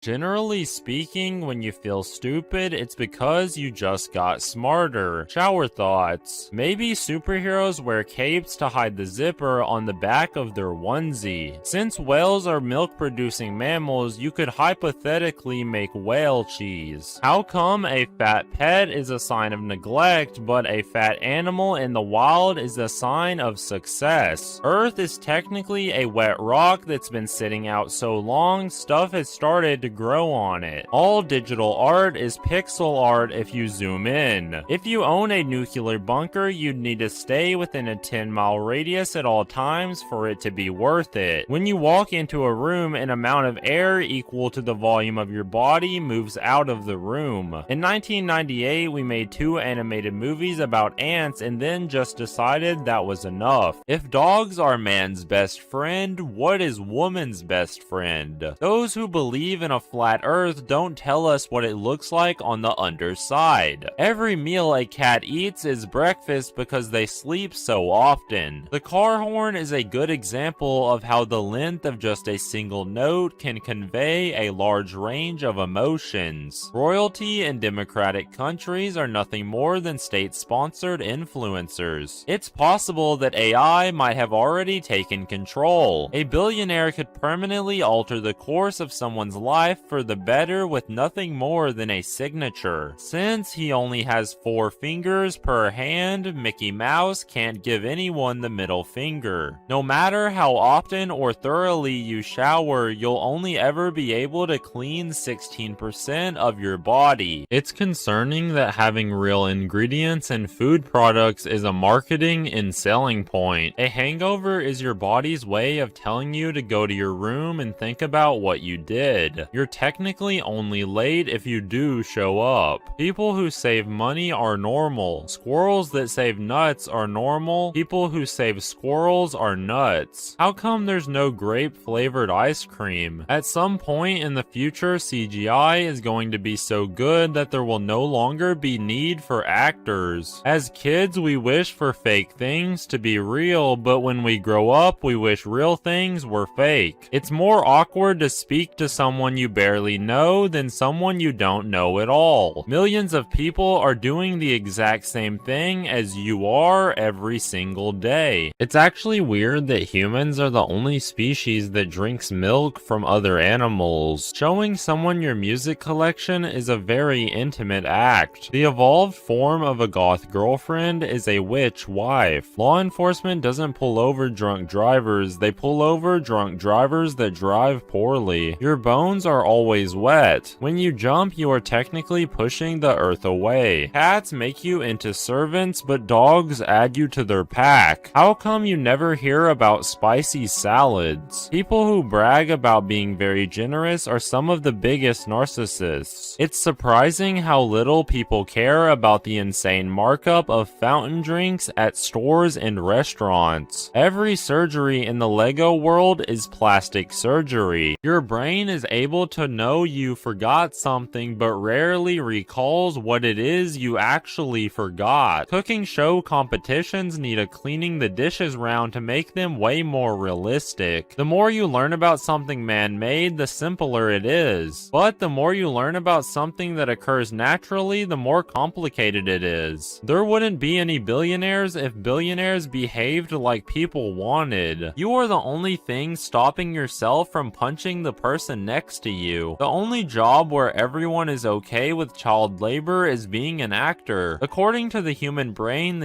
Generally speaking, when you feel stupid, it's because you just got smarter. Shower thoughts. Maybe superheroes wear capes to hide the zipper on the back of their onesie. Since whales are milk-producing mammals, you could hypothetically make whale cheese. How come a fat pet is a sign of neglect, but a fat animal in the wild is a sign of success? Earth is technically a wet rock that's been sitting out so long, stuff has started to grow on it. All digital art is pixel art if you zoom in. If you own a nuclear bunker, you'd need to stay within a 10-mile radius at all times for it to be worth it. When you walk into a room, an amount of air equal to the volume of your body moves out of the room. In 1998, we made 2 animated movies about ants and then just decided that was enough. If dogs are man's best friend, what is woman's best friend? Those who believe in a flat earth don't tell us what it looks like on the underside. Every meal a cat eats is breakfast because they sleep so often. The car horn is a good example of how the length of just a single note can convey a large range of emotions. Royalty in democratic countries are nothing more than state-sponsored influencers. It's possible that AI might have already taken control. A billionaire could permanently alter the course of someone's life for the better with nothing more than a signature. Since he only has 4 fingers per hand, Mickey Mouse can't give anyone the middle finger. No matter how often or thoroughly you shower, you'll only ever be able to clean 16% of your body. It's concerning that having real ingredients in food products is a marketing and selling point. A hangover is your body's way of telling you to go to your room and think about what you did. You're technically only late if you do show up. People who save money are normal. Squirrels that save nuts are normal. People who save squirrels are nuts. How come there's no grape-flavored ice cream? At some point in the future, CGI is going to be so good that there will no longer be need for actors. As kids, we wish for fake things to be real, but when we grow up, we wish real things were fake. It's more awkward to speak to someone you barely know than someone you don't know at all. Millions of people are doing the exact same thing as you are every single day. It's actually weird that humans are the only species that drinks milk from other animals. Showing someone your music collection is a very intimate act. The evolved form of a goth girlfriend is a witch wife. Law enforcement doesn't pull over drunk drivers, they pull over drunk drivers that drive poorly. Your bones are always wet. When you jump, you are technically pushing the earth away. Cats make you into servants, but dogs add you to their pack. How come you never hear about spicy salads? People who brag about being very generous are some of the biggest narcissists. It's surprising how little people care about the insane markup of fountain drinks at stores and restaurants. Every surgery in the Lego world is plastic surgery. Your brain is able to know you forgot something but rarely recalls what it is you actually forgot. Cooking show competitions need a cleaning the dishes round to make them way more realistic. The more you learn about something man-made, the simpler it is. But the more you learn about something that occurs naturally, the more complicated it is. There wouldn't be any billionaires if billionaires behaved like people wanted. You are the only thing stopping yourself from punching the person next to you. The only job where everyone is okay with child labor is being an actor. According to the human brain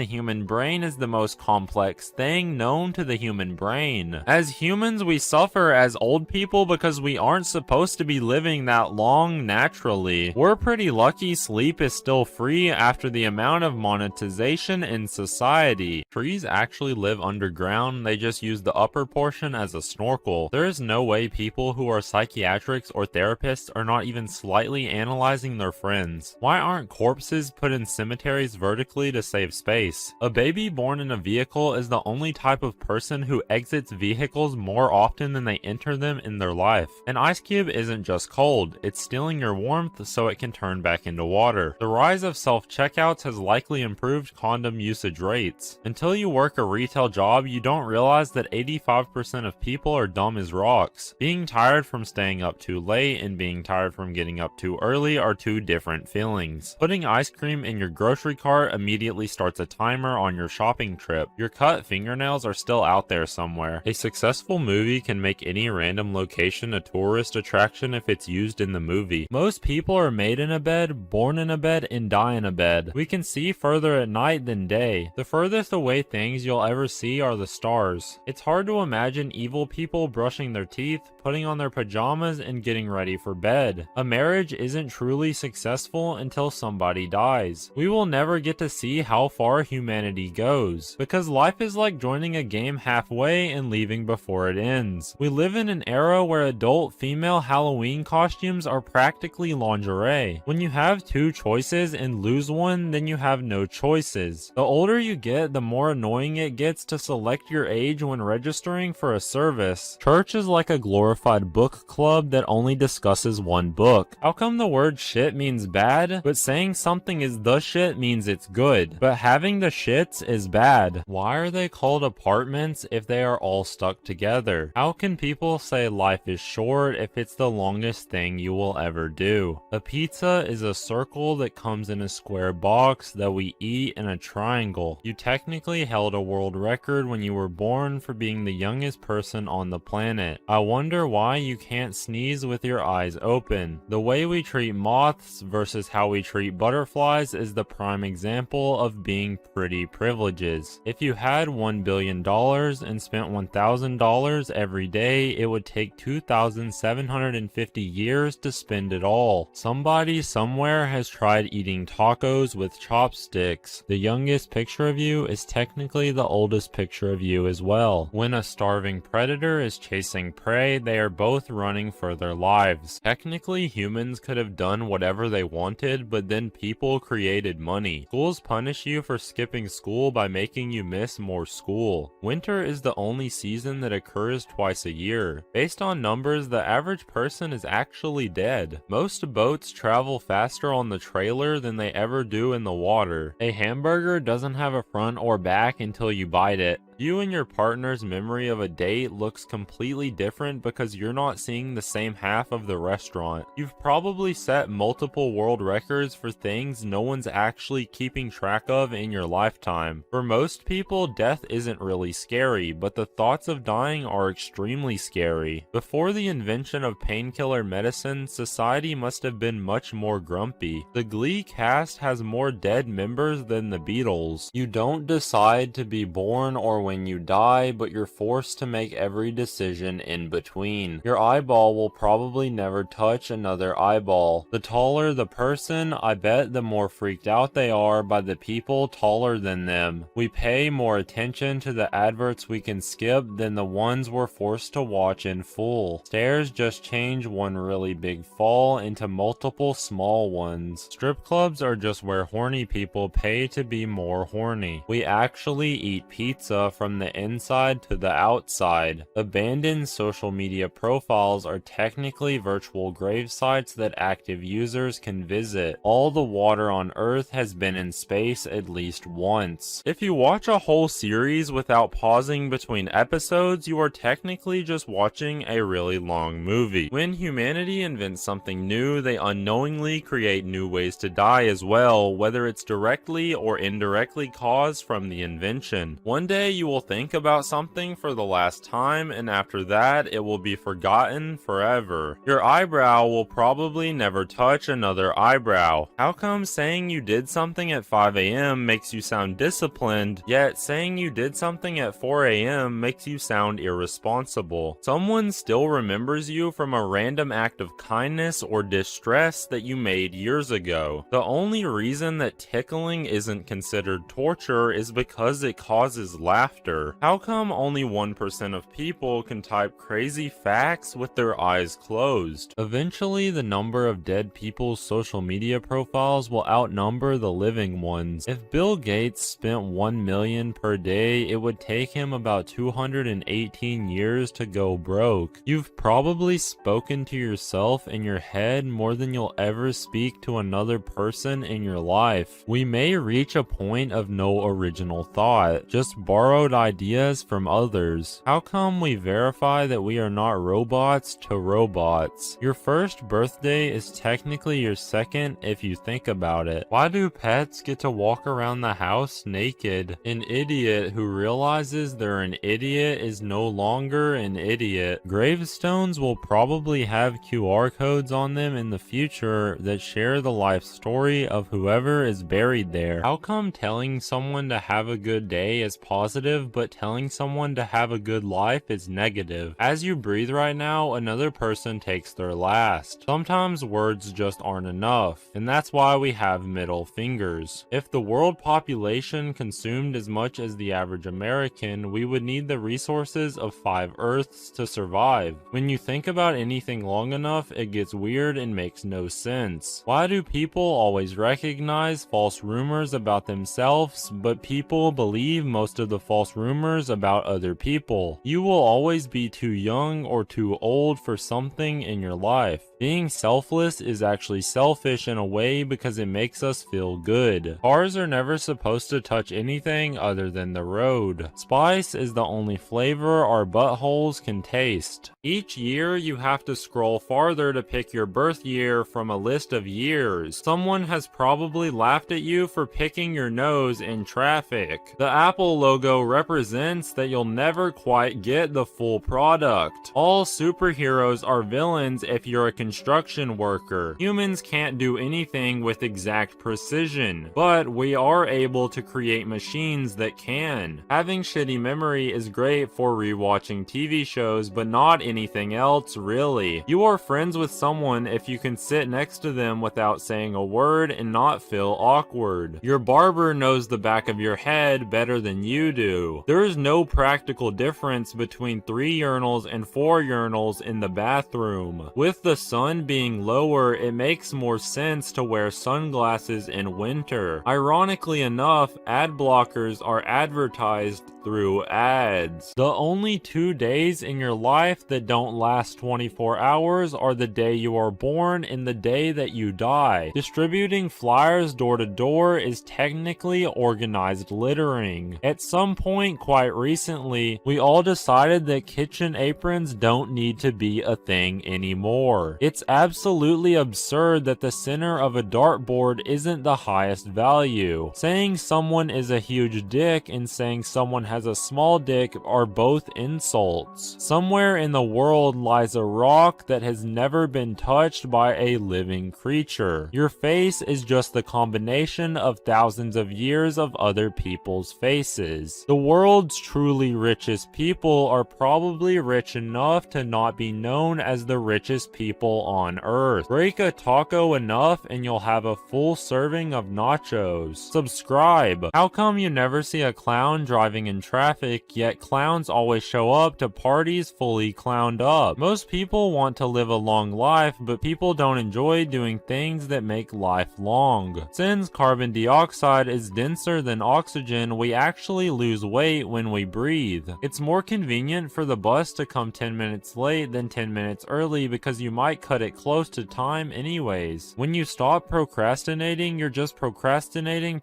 is the most complex thing known to the human brain. As humans, we suffer as old people because we aren't supposed to be living that long naturally. We're pretty lucky sleep is still free after the amount of monetization in society. Trees actually live underground, they just use the upper portion as a snorkel. There is no way people who are psychiatrics or therapists are not even slightly analyzing their friends. Why aren't corpses put in cemeteries vertically to save space? A baby born in a vehicle is the only type of person who exits vehicles more often than they enter them in their life. An ice cube isn't just cold, it's stealing your warmth so it can turn back into water. The rise of self-checkouts has likely improved condom usage rates. Until you work a retail job, you don't realize that 85% of people are dumb as rocks. Being tired from staying up too late and being tired from getting up too early are two different feelings. Putting ice cream in your grocery cart immediately starts a timer on your shopping trip. Your cut fingernails are still out there somewhere. A successful movie can make any random location a tourist attraction if it's used in the movie. Most people are made in a bed, born in a bed, and die in a bed. We can see further at night than day. The furthest away things you'll ever see are the stars. It's hard to imagine evil people brushing their teeth, putting on their pajamas, and getting ready for bed. A marriage isn't truly successful until somebody dies. We will never get to see how far humanity goes, because life is like joining a game halfway and leaving before it ends. We live in an era where adult female Halloween costumes are practically lingerie. When you have two choices and lose one, then you have no choices. The older you get, the more annoying it gets to select your age when registering for a service. Church is like a glorified book club that only discusses one book. How come the word shit means bad, but saying something is the shit means it's good, but having the shits is bad? Why are they called apartments if they are all stuck together? How can people say life is short if it's the longest thing you will ever do? A pizza is a circle that comes in a square box that we eat in a triangle. You technically held a world record when you were born for being the youngest person on the planet. I wonder why you can't sneeze with your eyes open. The way we treat moths versus how we treat butterflies is the prime example of being pretty privileges. If you had $1 billion and spent $1,000 every day, it would take 2,750 years to spend it all. Somebody somewhere has tried eating tacos with chopsticks. The youngest picture of you is technically the oldest picture of you as well. When a starving predator is chasing prey, they are both running for their lives. Technically, humans could have done whatever they wanted, but then people created money. Schools punish you for skipping school by making you miss more school. Winter is the only season that occurs twice a year. Based on numbers, the average person is actually dead. Most boats travel faster on the trailer than they ever do in the water. A hamburger doesn't have a front or back until you bite it. You and your partner's memory of a date looks completely different because you're not seeing the same half of the restaurant. You've probably set multiple world records for things no one's actually keeping track of in your lifetime. For most people, death isn't really scary, but the thoughts of dying are extremely scary. Before the invention of painkiller medicine, society must have been much more grumpy. The Glee cast has more dead members than the Beatles. You don't decide to be born or when you die, but you're forced to make every decision in between. Your eyeball will probably never touch another eyeball. The taller the person, I bet the more freaked out they are by the people taller than them. We pay more attention to the adverts we can skip than the ones we're forced to watch in full. Stairs just change one really big fall into multiple small ones. Strip clubs are just where horny people pay to be more horny. We actually eat pizza from the inside to the outside. Abandoned social media profiles are technically virtual grave sites that active users can visit. All the water on Earth has been in space at least once. If you watch a whole series without pausing between episodes, you are technically just watching a really long movie. When humanity invents something new, they unknowingly create new ways to die as well, whether it's directly or indirectly caused from the invention. One day you will think about something for the last time, and after that it will be forgotten forever. Your eyebrow will probably never touch another eyebrow. How come saying you did something at 5 a.m. makes you sound disciplined, yet saying you did something at 4 a.m. makes you sound irresponsible? Someone still remembers you from a random act of kindness or distress that you made years ago. The only reason that tickling isn't considered torture is because it causes laughter. How come only 1% of people can type crazy facts with their eyes closed? Eventually, the number of dead people's social media profiles will outnumber the living ones. If Bill Gates spent $1 million per day, it would take him about 218 years to go broke. You've probably spoken to yourself in your head more than you'll ever speak to another person in your life. We may reach a point of no original thought, just borrow borrowed ideas from others? How come we verify that we are not robots to robots? Your first birthday is technically your second if you think about it. Why do pets get to walk around the house naked? An idiot who realizes they're an idiot is no longer an idiot. Gravestones will probably have QR codes on them in the future that share the life story of whoever is buried there. How come telling someone to have a good day is positive, but telling someone to have a good life is negative? As you breathe right now, another person takes their last. Sometimes words just aren't enough, and that's why we have middle fingers. If the world population consumed as much as the average American, we would need the resources of 5 Earths to survive. When you think about anything long enough, it gets weird and makes no sense. Why do people always recognize false rumors about themselves, but people believe most of the false rumors about other people? You will always be too young or too old for something in your life. Being selfless is actually selfish in a way because it makes us feel good. Cars are never supposed to touch anything other than the road. Spice is the only flavor our buttholes can taste. Each year you have to scroll farther to pick your birth year from a list of years. Someone has probably laughed at you for picking your nose in traffic. The Apple logo represents that you'll never quite get the full product. All superheroes are villains if you're a construction worker. Humans can't do anything with exact precision, but we are able to create machines that can. Having shitty memory is great for rewatching TV shows, but not anything else, really. You are friends with someone if you can sit next to them without saying a word and not feel awkward. Your barber knows the back of your head better than you do. There is no practical difference between 3 urinals and 4 urinals in the bathroom. With the sun being lower, it makes more sense to wear sunglasses in winter. Ironically enough, ad blockers are advertised through ads. The only 2 days in your life that don't last 24 hours are the day you are born and the day that you die. Distributing flyers door to door is technically organized littering. At some point quite recently, we all decided that kitchen aprons don't need to be a thing anymore. It's absolutely absurd that the center of a dartboard isn't the highest value. Saying someone is a huge dick and saying someone has a small dick are both insults. Somewhere in the world lies a rock that has never been touched by a living creature. Your face is just the combination of thousands of years of other people's faces. The world's truly richest people are probably rich enough to not be known as the richest people on Earth. Break a taco enough and you'll have a full serving of nachos. Subscribe. How come you never see a clown driving in traffic, yet clowns always show up to parties fully clowned up? Most people want to live a long life, but people don't enjoy doing things that make life long. Since carbon dioxide is denser than oxygen, we actually lose weight when we breathe. It's more convenient for the bus to come 10 minutes late than 10 minutes early because you might cut it close to time anyways. When you stop procrastinating, you're just procrastinating.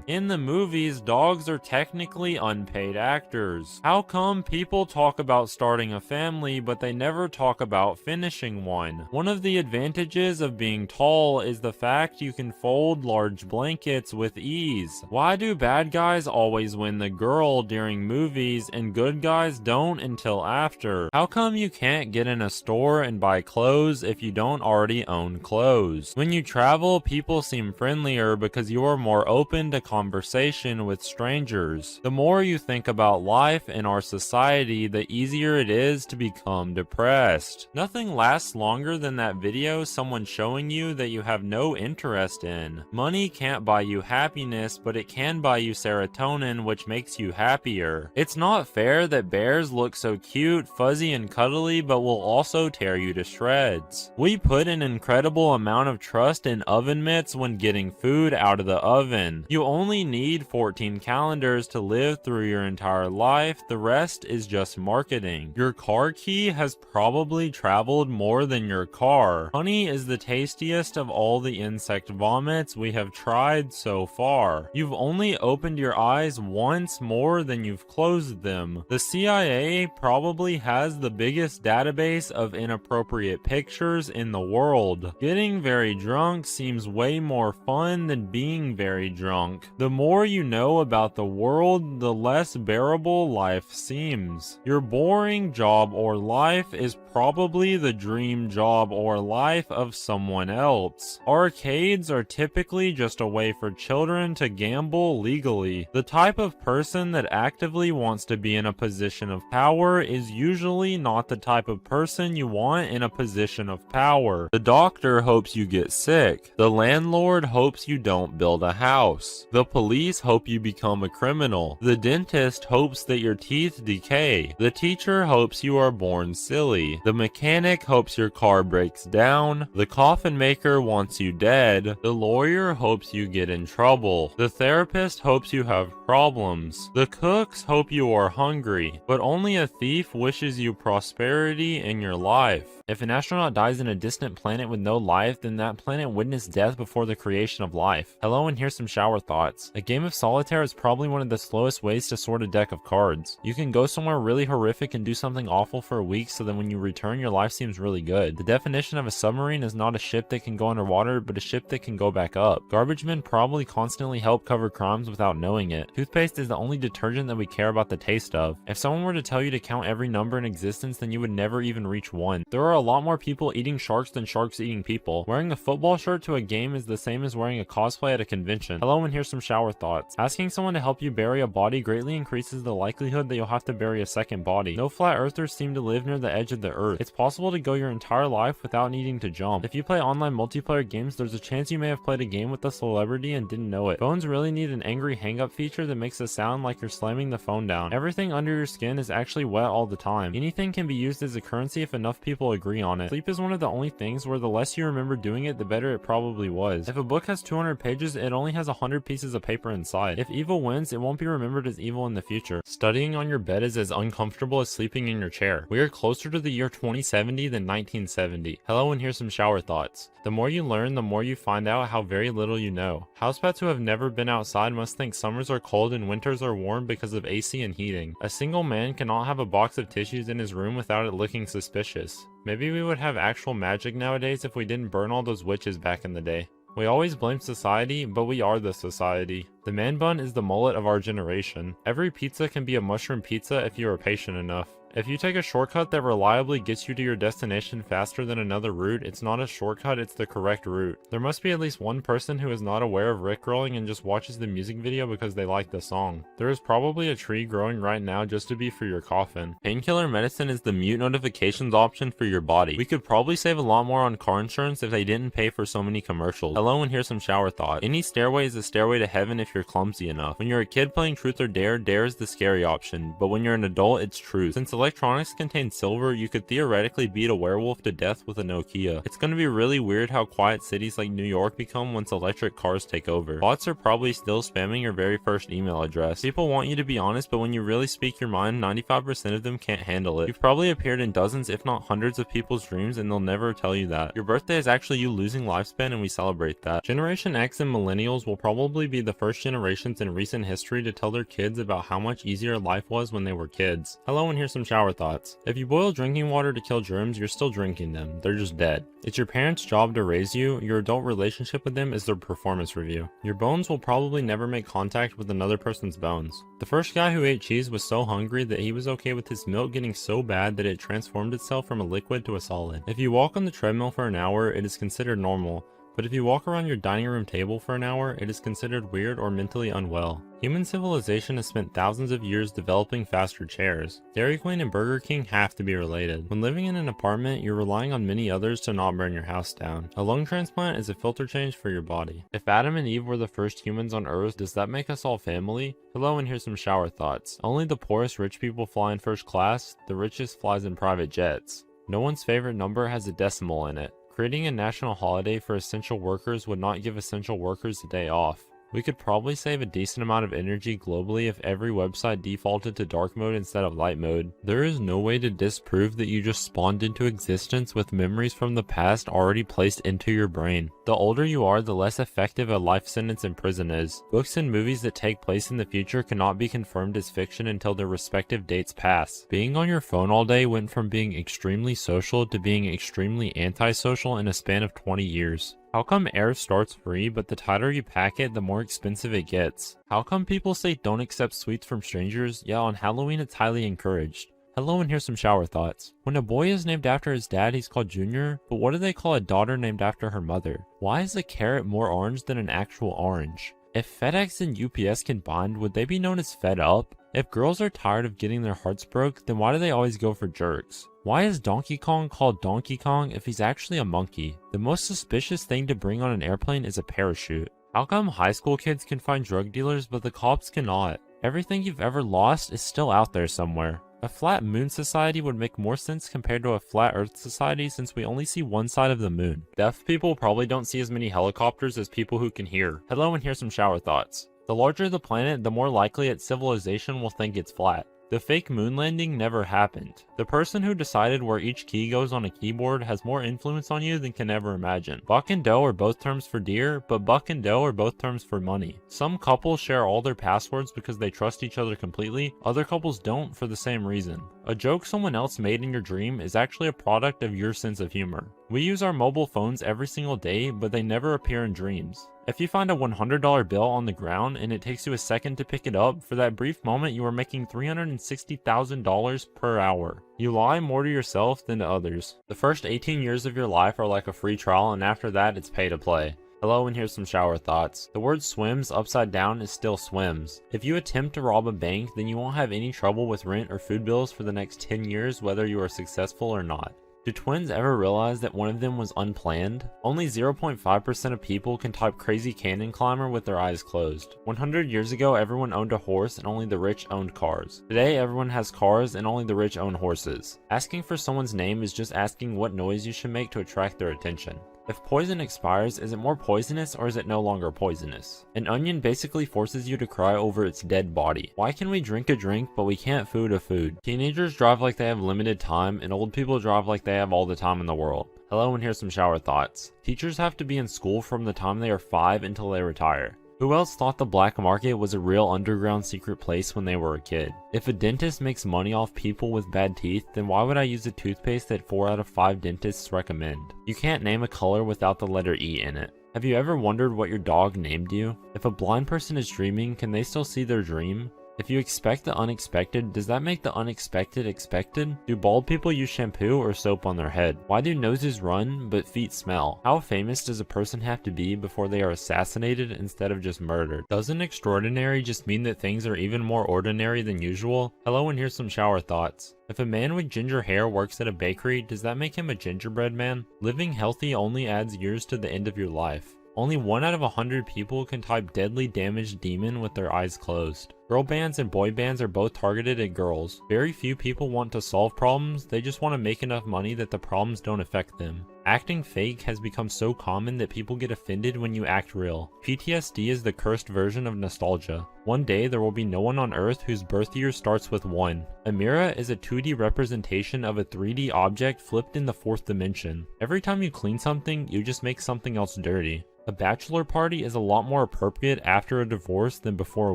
In the movies, dogs are technically unpaid actors. How come people talk about starting a family, but they never talk about finishing one? One of the advantages of being tall is the fact you can fold large blankets with ease. Why do bad guys always win the girl during movies and good guys don't until after? How come you can't get in a store and buy clothes if you don't already own clothes? When you travel, people seem friendlier because you are more open to conversation with strangers. The more you think about life in our society, the easier it is to become depressed. Nothing lasts longer than that video someone showing you that you have no interest in. Money can't buy you happiness, but it can buy you serotonin, which makes you happier. It's not fair that bears look so cute, fuzzy, and cuddly, but will also tear you to shreds. We put an incredible amount of trust in oven mitts when getting food out of the oven. You only need 14 calendars to live live through your entire life, the rest is just marketing. Your car key has probably traveled more than your car. Honey is the tastiest of all the insect vomits we have tried so far. You've only opened your eyes once more than you've closed them. The CIA probably has the biggest database of inappropriate pictures in the world. Getting very drunk seems way more fun than being very drunk. The more you know about the world, the less bearable life seems. Your boring job or life is probably the dream job or life of someone else. Arcades are typically just a way for children to gamble legally. The type of person that actively wants to be in a position of power is usually not the type of person you want in a position of power. The doctor hopes you get sick. The landlord hopes you don't build a house. The police hope you become a criminal. The dentist hopes that your teeth decay. The teacher hopes you are born silly. The mechanic hopes your car breaks down. The coffin maker wants you dead. The lawyer hopes you get in trouble. The therapist hopes you have problems. The cooks hope you are hungry. But only a thief wishes you prosperity in your life. If an astronaut dies in a distant planet with no life, then that planet witnessed death before the creation of life. Hello, and here's some shower thoughts. A game of solitaire is probably one of the slowest ways to sort a deck of cards. You can go somewhere really horrific and do something awful for a week, so that when you return, your life seems really good. The definition of a submarine is not a ship that can go underwater, but a ship that can go back up. Garbage men probably constantly help cover crimes without knowing it. Toothpaste is the only detergent that we care about the taste of. If someone were to tell you to count every number in existence, then you would never even reach one. There are a lot more people eating sharks than sharks eating people. Wearing a football shirt to a game is the same as wearing a cosplay at a convention. Hello, and here's some shower thoughts. Asking someone to help you bury a body greatly increases the likelihood that you'll have to bury a second body. No flat earthers seem to live near the edge of the earth. It's possible to go your entire life without needing to jump. If you play online multiplayer games, there's a chance you may have played a game with a celebrity and didn't know it. Phones really need an angry hang-up feature that makes it sound like you're slamming the phone down. Everything under your skin is actually wet all the time. Anything can be used as a currency if enough people agree on it. Sleep is one of the only things where the less you remember doing it, the better it probably was. If a book has 200 pages, it only has 100 pieces of paper inside. If evil wins, it won't be remembered as evil in the future. Studying on your bed is as uncomfortable as sleeping in your chair. We are closer to the year 2070 than 1970. Hello, and here's some shower thoughts. The more you learn, the more you find out how very little you know. Housepets who have never been outside must think summers are cold and winters are warm because of AC and heating. A single man cannot have a box of tissues in his room without it looking suspicious. Maybe we would have actual magic nowadays if we didn't burn all those witches back in the day. We always blame society, but we are the society. The man bun is the mullet of our generation. Every pizza can be a mushroom pizza if you are patient enough. If you take a shortcut that reliably gets you to your destination faster than another route, it's not a shortcut, it's the correct route. There must be at least one person who is not aware of rickrolling and just watches the music video because they like the song. There is probably a tree growing right now just to be for your coffin. Painkiller medicine is the mute notifications option for your body. We could probably save a lot more on car insurance if they didn't pay for so many commercials. Hello, and here's some shower thoughts. Any stairway is a stairway to heaven if you're clumsy enough. When you're a kid playing truth or dare, dare is the scary option, but when you're an adult, it's truth. Since electronics contain silver, you could theoretically beat a werewolf to death with a Nokia. It's gonna be really weird how quiet cities like New York become once electric cars take over. Bots are probably still spamming your very first email address. People want you to be honest, but when you really speak your mind, 95% of them can't handle it. You've probably appeared in dozens, if not hundreds of people's dreams, and they'll never tell you that. Your birthday is actually you losing lifespan, and we celebrate that. Generation X and millennials will probably be the first generations in recent history to tell their kids about how much easier life was when they were kids. Hello, and here's some shower thoughts. If you boil drinking water to kill germs, you're still drinking them. They're just dead. It's your parents' job to raise you. Your adult relationship with them is their performance review. Your bones will probably never make contact with another person's bones. The first guy who ate cheese was so hungry that he was okay with his milk getting so bad that it transformed itself from a liquid to a solid. If you walk on the treadmill for an hour, it is considered normal. But if you walk around your dining room table for an hour, it is considered weird or mentally unwell. Human civilization has spent thousands of years developing faster chairs. Dairy Queen and Burger King have to be related. When living in an apartment, you're relying on many others to not burn your house down. A lung transplant is a filter change for your body. If Adam and Eve were the first humans on Earth, does that make us all family? Hello, and here's some shower thoughts. Only the poorest rich people fly in first class, the richest flies in private jets. No one's favorite number has a decimal in it. Creating a national holiday for essential workers would not give essential workers a day off. We could probably save a decent amount of energy globally if every website defaulted to dark mode instead of light mode. There is no way to disprove that you just spawned into existence with memories from the past already placed into your brain. The older you are, the less effective a life sentence in prison is. Books and movies that take place in the future cannot be confirmed as fiction until their respective dates pass. Being on your phone all day went from being extremely social to being extremely antisocial in a span of 20 years. How come air starts free, but the tighter you pack it, the more expensive it gets? How come people say don't accept sweets from strangers, yet on Halloween it's highly encouraged? Hello, and here's some shower thoughts. When a boy is named after his dad, he's called Junior, but what do they call a daughter named after her mother? Why is a carrot more orange than an actual orange? If FedEx and UPS combined, would they be known as Fed Up? If girls are tired of getting their hearts broke, then why do they always go for jerks? Why is Donkey Kong called Donkey Kong if he's actually a monkey? The most suspicious thing to bring on an airplane is a parachute. How come high school kids can find drug dealers but the cops cannot? Everything you've ever lost is still out there somewhere. A flat moon society would make more sense compared to a flat earth society since we only see one side of the moon. Deaf people probably don't see as many helicopters as people who can hear. Hello, and here's some shower thoughts. The larger the planet, the more likely its civilization will think it's flat. The fake moon landing never happened. The person who decided where each key goes on a keyboard has more influence on you than can ever imagine. Buck and doe are both terms for deer, but buck and doe are both terms for money. Some couples share all their passwords because they trust each other completely, other couples don't for the same reason. A joke someone else made in your dream is actually a product of your sense of humor. We use our mobile phones every single day, but they never appear in dreams. If you find a $100 bill on the ground and it takes you a second to pick it up, for that brief moment you are making $360,000 per hour. You lie more to yourself than to others. The first 18 years of your life are like a free trial, and after that it's pay to play. Hello, and here's some shower thoughts. The word swims upside down is still swims. If you attempt to rob a bank, then you won't have any trouble with rent or food bills for the next 10 years whether you are successful or not. Do twins ever realize that one of them was unplanned? Only 0.5% of people can type crazy canyon climber with their eyes closed. 100 years ago, everyone owned a horse and only the rich owned cars. Today, everyone has cars and only the rich own horses. Asking for someone's name is just asking what noise you should make to attract their attention. If poison expires, is it more poisonous or is it no longer poisonous? An onion basically forces you to cry over its dead body. Why can we drink a drink but we can't food a food? Teenagers drive like they have limited time and old people drive like they have all the time in the world. Hello, and here's some shower thoughts. Teachers have to be in school from the time they are 5 until they retire. Who else thought the black market was a real underground secret place when they were a kid? If a dentist makes money off people with bad teeth, then why would I use a toothpaste that 4 out of 5 dentists recommend? You can't name a color without the letter E in it. Have you ever wondered what your dog named you? If a blind person is dreaming, can they still see their dream? If you expect the unexpected, does that make the unexpected expected? Do bald people use shampoo or soap on their head? Why do noses run but feet smell? How famous does a person have to be before they are assassinated instead of just murdered? Doesn't extraordinary just mean that things are even more ordinary than usual? Hello, and here's some shower thoughts. If a man with ginger hair works at a bakery, does that make him a gingerbread man? Living healthy only adds years to the end of your life. Only 1 out of 100 people can type deadly damaged demon with their eyes closed. Girl bands and boy bands are both targeted at girls. Very few people want to solve problems, they just want to make enough money that the problems don't affect them. Acting fake has become so common that people get offended when you act real. PTSD is the cursed version of nostalgia. One day there will be no one on Earth whose birth year starts with 1. A mirror is a 2D representation of a 3D object flipped in the 4th dimension. Every time you clean something, you just make something else dirty. A bachelor party is a lot more appropriate after a divorce than before a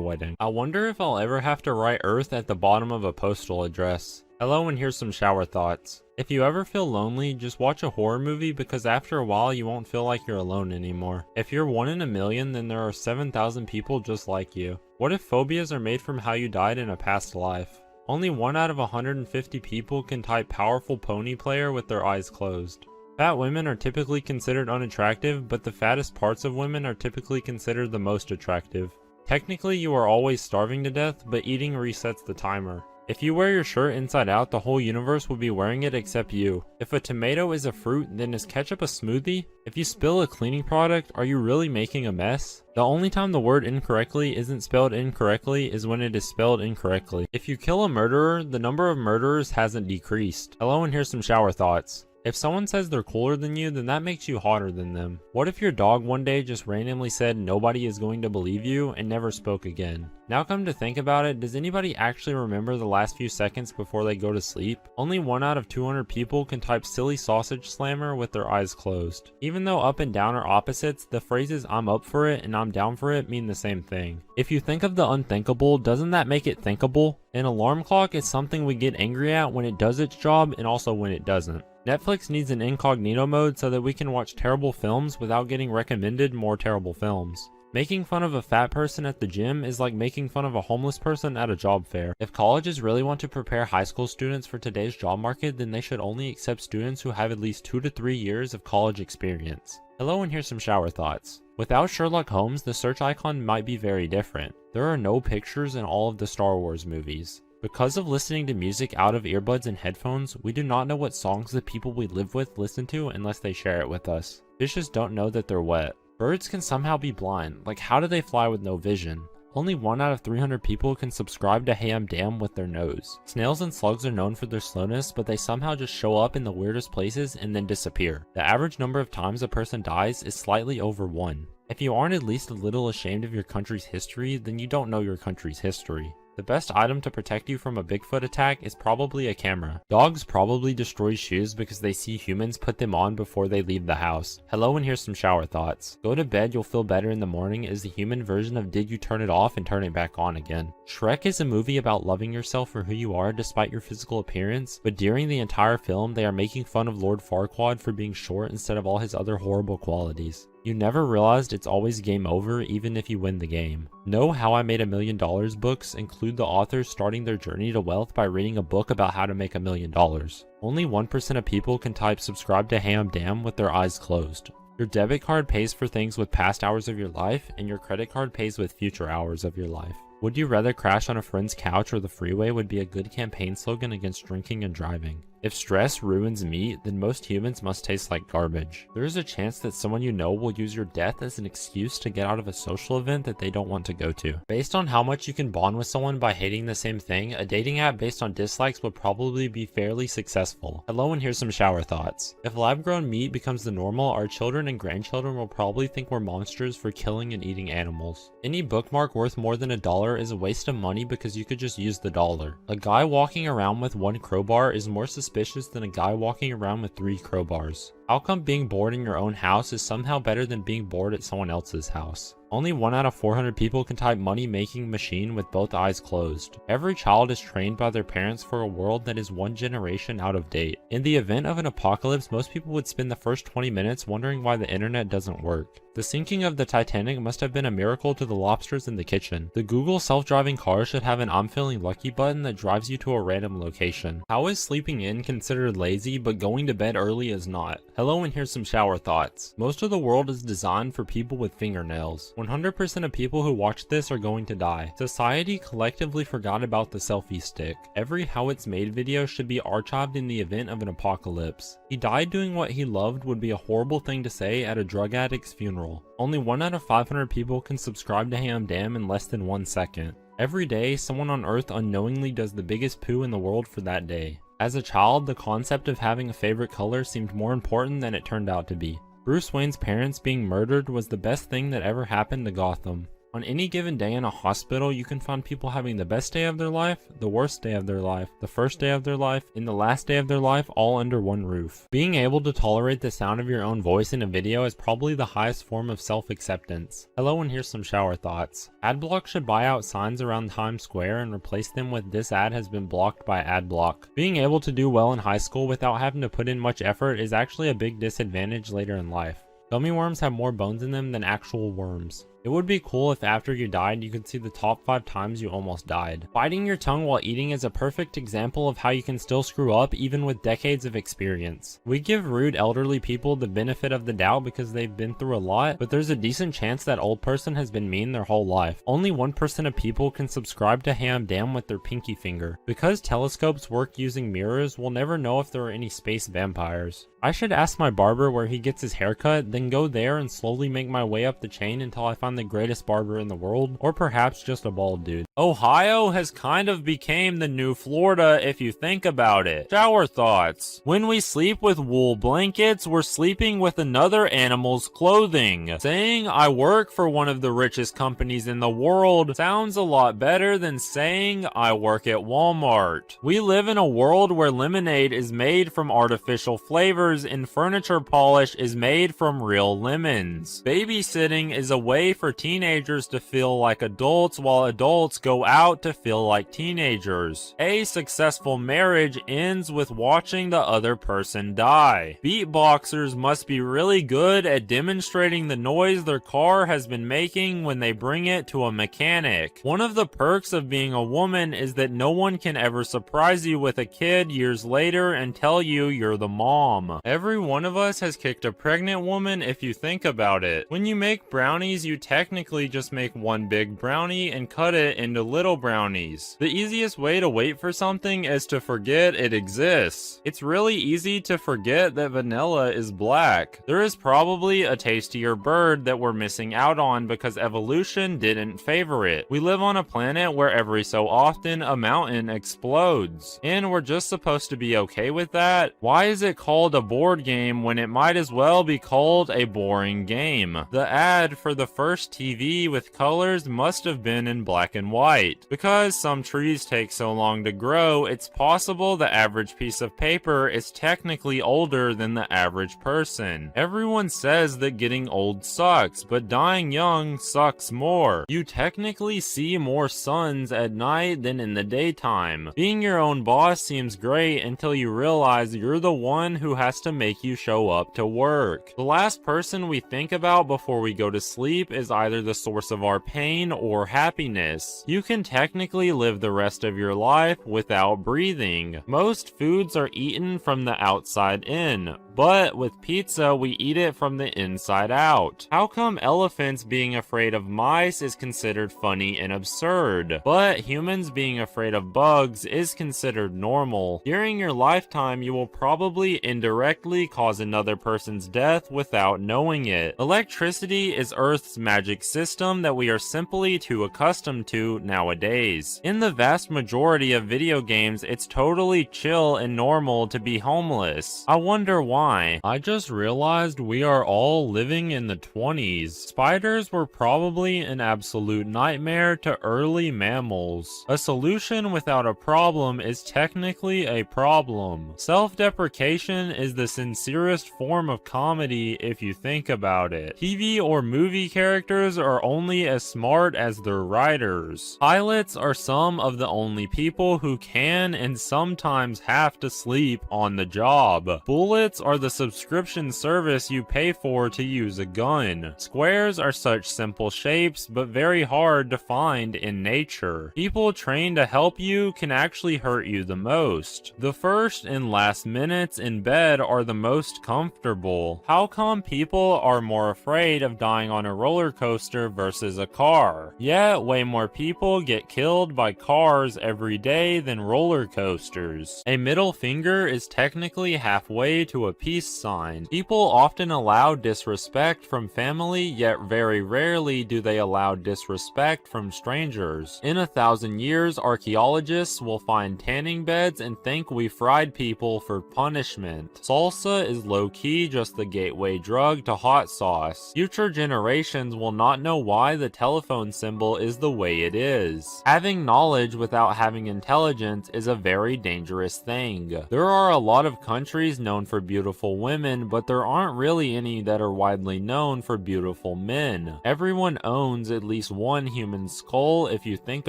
wedding. I wonder if I'll ever have to write Earth at the bottom of a postal address. Hello, and here's some shower thoughts. If you ever feel lonely, just watch a horror movie because after a while you won't feel like you're alone anymore. If you're 1 in a million, then there are 7,000 people just like you. What if phobias are made from how you died in a past life? Only 1 out of 150 people can type powerful pony player with their eyes closed. Fat women are typically considered unattractive, but the fattest parts of women are typically considered the most attractive. Technically, you are always starving to death, but eating resets the timer. If you wear your shirt inside out, the whole universe will be wearing it except you. If a tomato is a fruit, then is ketchup a smoothie? If you spill a cleaning product, are you really making a mess? The only time the word incorrectly isn't spelled incorrectly is when it is spelled incorrectly. If you kill a murderer, the number of murderers hasn't decreased. Hello, and here's some shower thoughts. If someone says they're cooler than you, then that makes you hotter than them. What if your dog one day just randomly said nobody is going to believe you and never spoke again? Now come to think about it, does anybody actually remember the last few seconds before they go to sleep? Only 1 out of 200 people can type silly sausage slammer with their eyes closed. Even though up and down are opposites, the phrases I'm up for it and I'm down for it mean the same thing. If you think of the unthinkable, doesn't that make it thinkable? An alarm clock is something we get angry at when it does its job and also when it doesn't. Netflix needs an incognito mode so that we can watch terrible films without getting recommended more terrible films. Making fun of a fat person at the gym is like making fun of a homeless person at a job fair. If colleges really want to prepare high school students for today's job market, then they should only accept students who have at least 2 to 3 years of college experience. Hello, and here's some shower thoughts. Without Sherlock Holmes, the search icon might be very different. There are no pictures in all of the Star Wars movies. Because of listening to music out of earbuds and headphones, we do not know what songs the people we live with listen to unless they share it with us. Fishes don't know that they're wet. Birds can somehow be blind. Like, how do they fly with no vision? Only 1 out of 300 people can subscribe to Hey I'm Damn with their nose. Snails and slugs are known for their slowness, but they somehow just show up in the weirdest places and then disappear. The average number of times a person dies is slightly over 1. If you aren't at least a little ashamed of your country's history, then you don't know your country's history. The best item to protect you from a Bigfoot attack is probably a camera. Dogs probably destroy shoes because they see humans put them on before they leave the house. Hello, and here's some shower thoughts. Go to bed, you'll feel better in the morning is the human version of did you turn it off and turn it back on again. Shrek is a movie about loving yourself for who you are despite your physical appearance, but during the entire film they are making fun of Lord Farquaad for being short instead of all his other horrible qualities. You never realized it's always game over even if you win the game. No How I Made $1 Million books include the authors starting their journey to wealth by reading a book about how to make $1 million. Only 1% of people can type subscribe to Hey I'm Damn with their eyes closed. Your debit card pays for things with past hours of your life, and your credit card pays with future hours of your life. Would you rather crash on a friend's couch or the freeway would be a good campaign slogan against drinking and driving. If stress ruins meat, then most humans must taste like garbage. There is a chance that someone you know will use your death as an excuse to get out of a social event that they don't want to go to. Based on how much you can bond with someone by hating the same thing, a dating app based on dislikes would probably be fairly successful. Hello, and here's some shower thoughts. If lab-grown meat becomes the normal, our children and grandchildren will probably think we're monsters for killing and eating animals. Any bookmark worth more than $1 is a waste of money because you could just use the dollar. A guy walking around with 1 crowbar is more suspicious than a guy walking around with 3 crowbars. How come being bored in your own house is somehow better than being bored at someone else's house? Only 1 out of 400 people can type money making machine with both eyes closed. Every child is trained by their parents for a world that is 1 generation out of date. In the event of an apocalypse, most people would spend the first 20 minutes wondering why the internet doesn't work. The sinking of the Titanic must have been a miracle to the lobsters in the kitchen. The Google self-driving car should have an I'm feeling lucky button that drives you to a random location. How is sleeping in considered lazy but going to bed early is not? Hello, and here's some shower thoughts. Most of the world is designed for people with fingernails. 100% of people who watch this are going to die. Society collectively forgot about the selfie stick. Every How It's Made video should be archived in the event of an apocalypse. He died doing what he loved would be a horrible thing to say at a drug addict's funeral. Only 1 out of 500 people can subscribe to Hey I'm Damn in less than 1 second. Every day, someone on Earth unknowingly does the biggest poo in the world for that day. As a child, the concept of having a favorite color seemed more important than it turned out to be. Bruce Wayne's parents being murdered was the best thing that ever happened to Gotham. On any given day in a hospital, you can find people having the best day of their life, the worst day of their life, the first day of their life, and the last day of their life all under one roof. Being able to tolerate the sound of your own voice in a video is probably the highest form of self-acceptance. Hello, and here's some shower thoughts. Adblock should buy out signs around Times Square and replace them with "This ad has been blocked by Adblock." Being able to do well in high school without having to put in much effort is actually a big disadvantage later in life. Gummy worms have more bones in them than actual worms. It would be cool if after you died you could see the top 5 times you almost died. Biting your tongue while eating is a perfect example of how you can still screw up even with decades of experience. We give rude elderly people the benefit of the doubt because they've been through a lot, but there's a decent chance that old person has been mean their whole life. Only 1% of people can subscribe to Hey I'm Damn with their pinky finger. Because telescopes work using mirrors, we'll never know if there are any space vampires. I should ask my barber where he gets his haircut, then go there and slowly make my way up the chain until I find the greatest barber in the world, or perhaps just a bald dude. Ohio has kind of became the new Florida if you think about it. Shower thoughts. When we sleep with wool blankets, we're sleeping with another animal's clothing. Saying I work for one of the richest companies in the world sounds a lot better than saying I work at Walmart. We live in a world where lemonade is made from artificial flavors and furniture polish is made from real lemons. Babysitting is a way for teenagers to feel like adults while adults go out to feel like teenagers. A successful marriage ends with watching the other person die. Beatboxers must be really good at demonstrating the noise their car has been making when they bring it to a mechanic. One of the perks of being a woman is that no one can ever surprise you with a kid years later and tell you you're the mom. Every one of us has kicked a pregnant woman if you think about it. When you make brownies, you technically just make one big brownie and cut it into little brownies. The easiest way to wait for something is to forget it exists. It's really easy to forget that vanilla is black. There is probably a tastier bird that we're missing out on because evolution didn't favor it. We live on a planet where every so often a mountain explodes, and we're just supposed to be okay with that? Why is it called a board game when it might as well be called a boring game? The ad for the first TV with colors must have been in black and white. Because some trees take so long to grow, it's possible the average piece of paper is technically older than the average person. Everyone says that getting old sucks, but dying young sucks more. You technically see more suns at night than in the daytime. Being your own boss seems great until you realize you're the one who has to make you show up to work. The last person we think about before we go to sleep is either the source of our pain or happiness. You can technically live the rest of your life without breathing. Most foods are eaten from the outside in, but with pizza we eat it from the inside out. How come elephants being afraid of mice is considered funny and absurd, but humans being afraid of bugs is considered normal? During your lifetime, you will probably indirectly cause another person's death without knowing it. Electricity is Earth's magic system that we are simply too accustomed to nowadays. In the vast majority of video games, it's totally chill and normal to be homeless. I wonder why. I just realized we are all living in the 20s. Spiders were probably an absolute nightmare to early mammals. A solution without a problem is technically a problem. Self-deprecation is the sincerest form of comedy if you think about it. TV or movie characters are only as smart as their writers. Pilots are some of the only people who can and sometimes have to sleep on the job. Bullets are the subscription service you pay for to use a gun. Squares are such simple shapes but very hard to find in nature. People trained to help you can actually hurt you the most. The first and last minutes in bed are the most comfortable. How come people are more afraid of dying on a roller coaster versus a car? Yet way more people get killed by cars every day than roller coasters. A middle finger is technically halfway to a peace sign. People often allow disrespect from family, yet very rarely do they allow disrespect from strangers. In 1,000 years, archaeologists will find tanning beds and think we fried people for punishment. Salsa is low-key just the gateway drug to hot sauce. Future generations will not know why the telephone symbol is the way it is. Having knowledge without having intelligence is a very dangerous thing. There are a lot of countries known for beautiful women, but there aren't really any that are widely known for beautiful men. Everyone owns at least one human skull if you think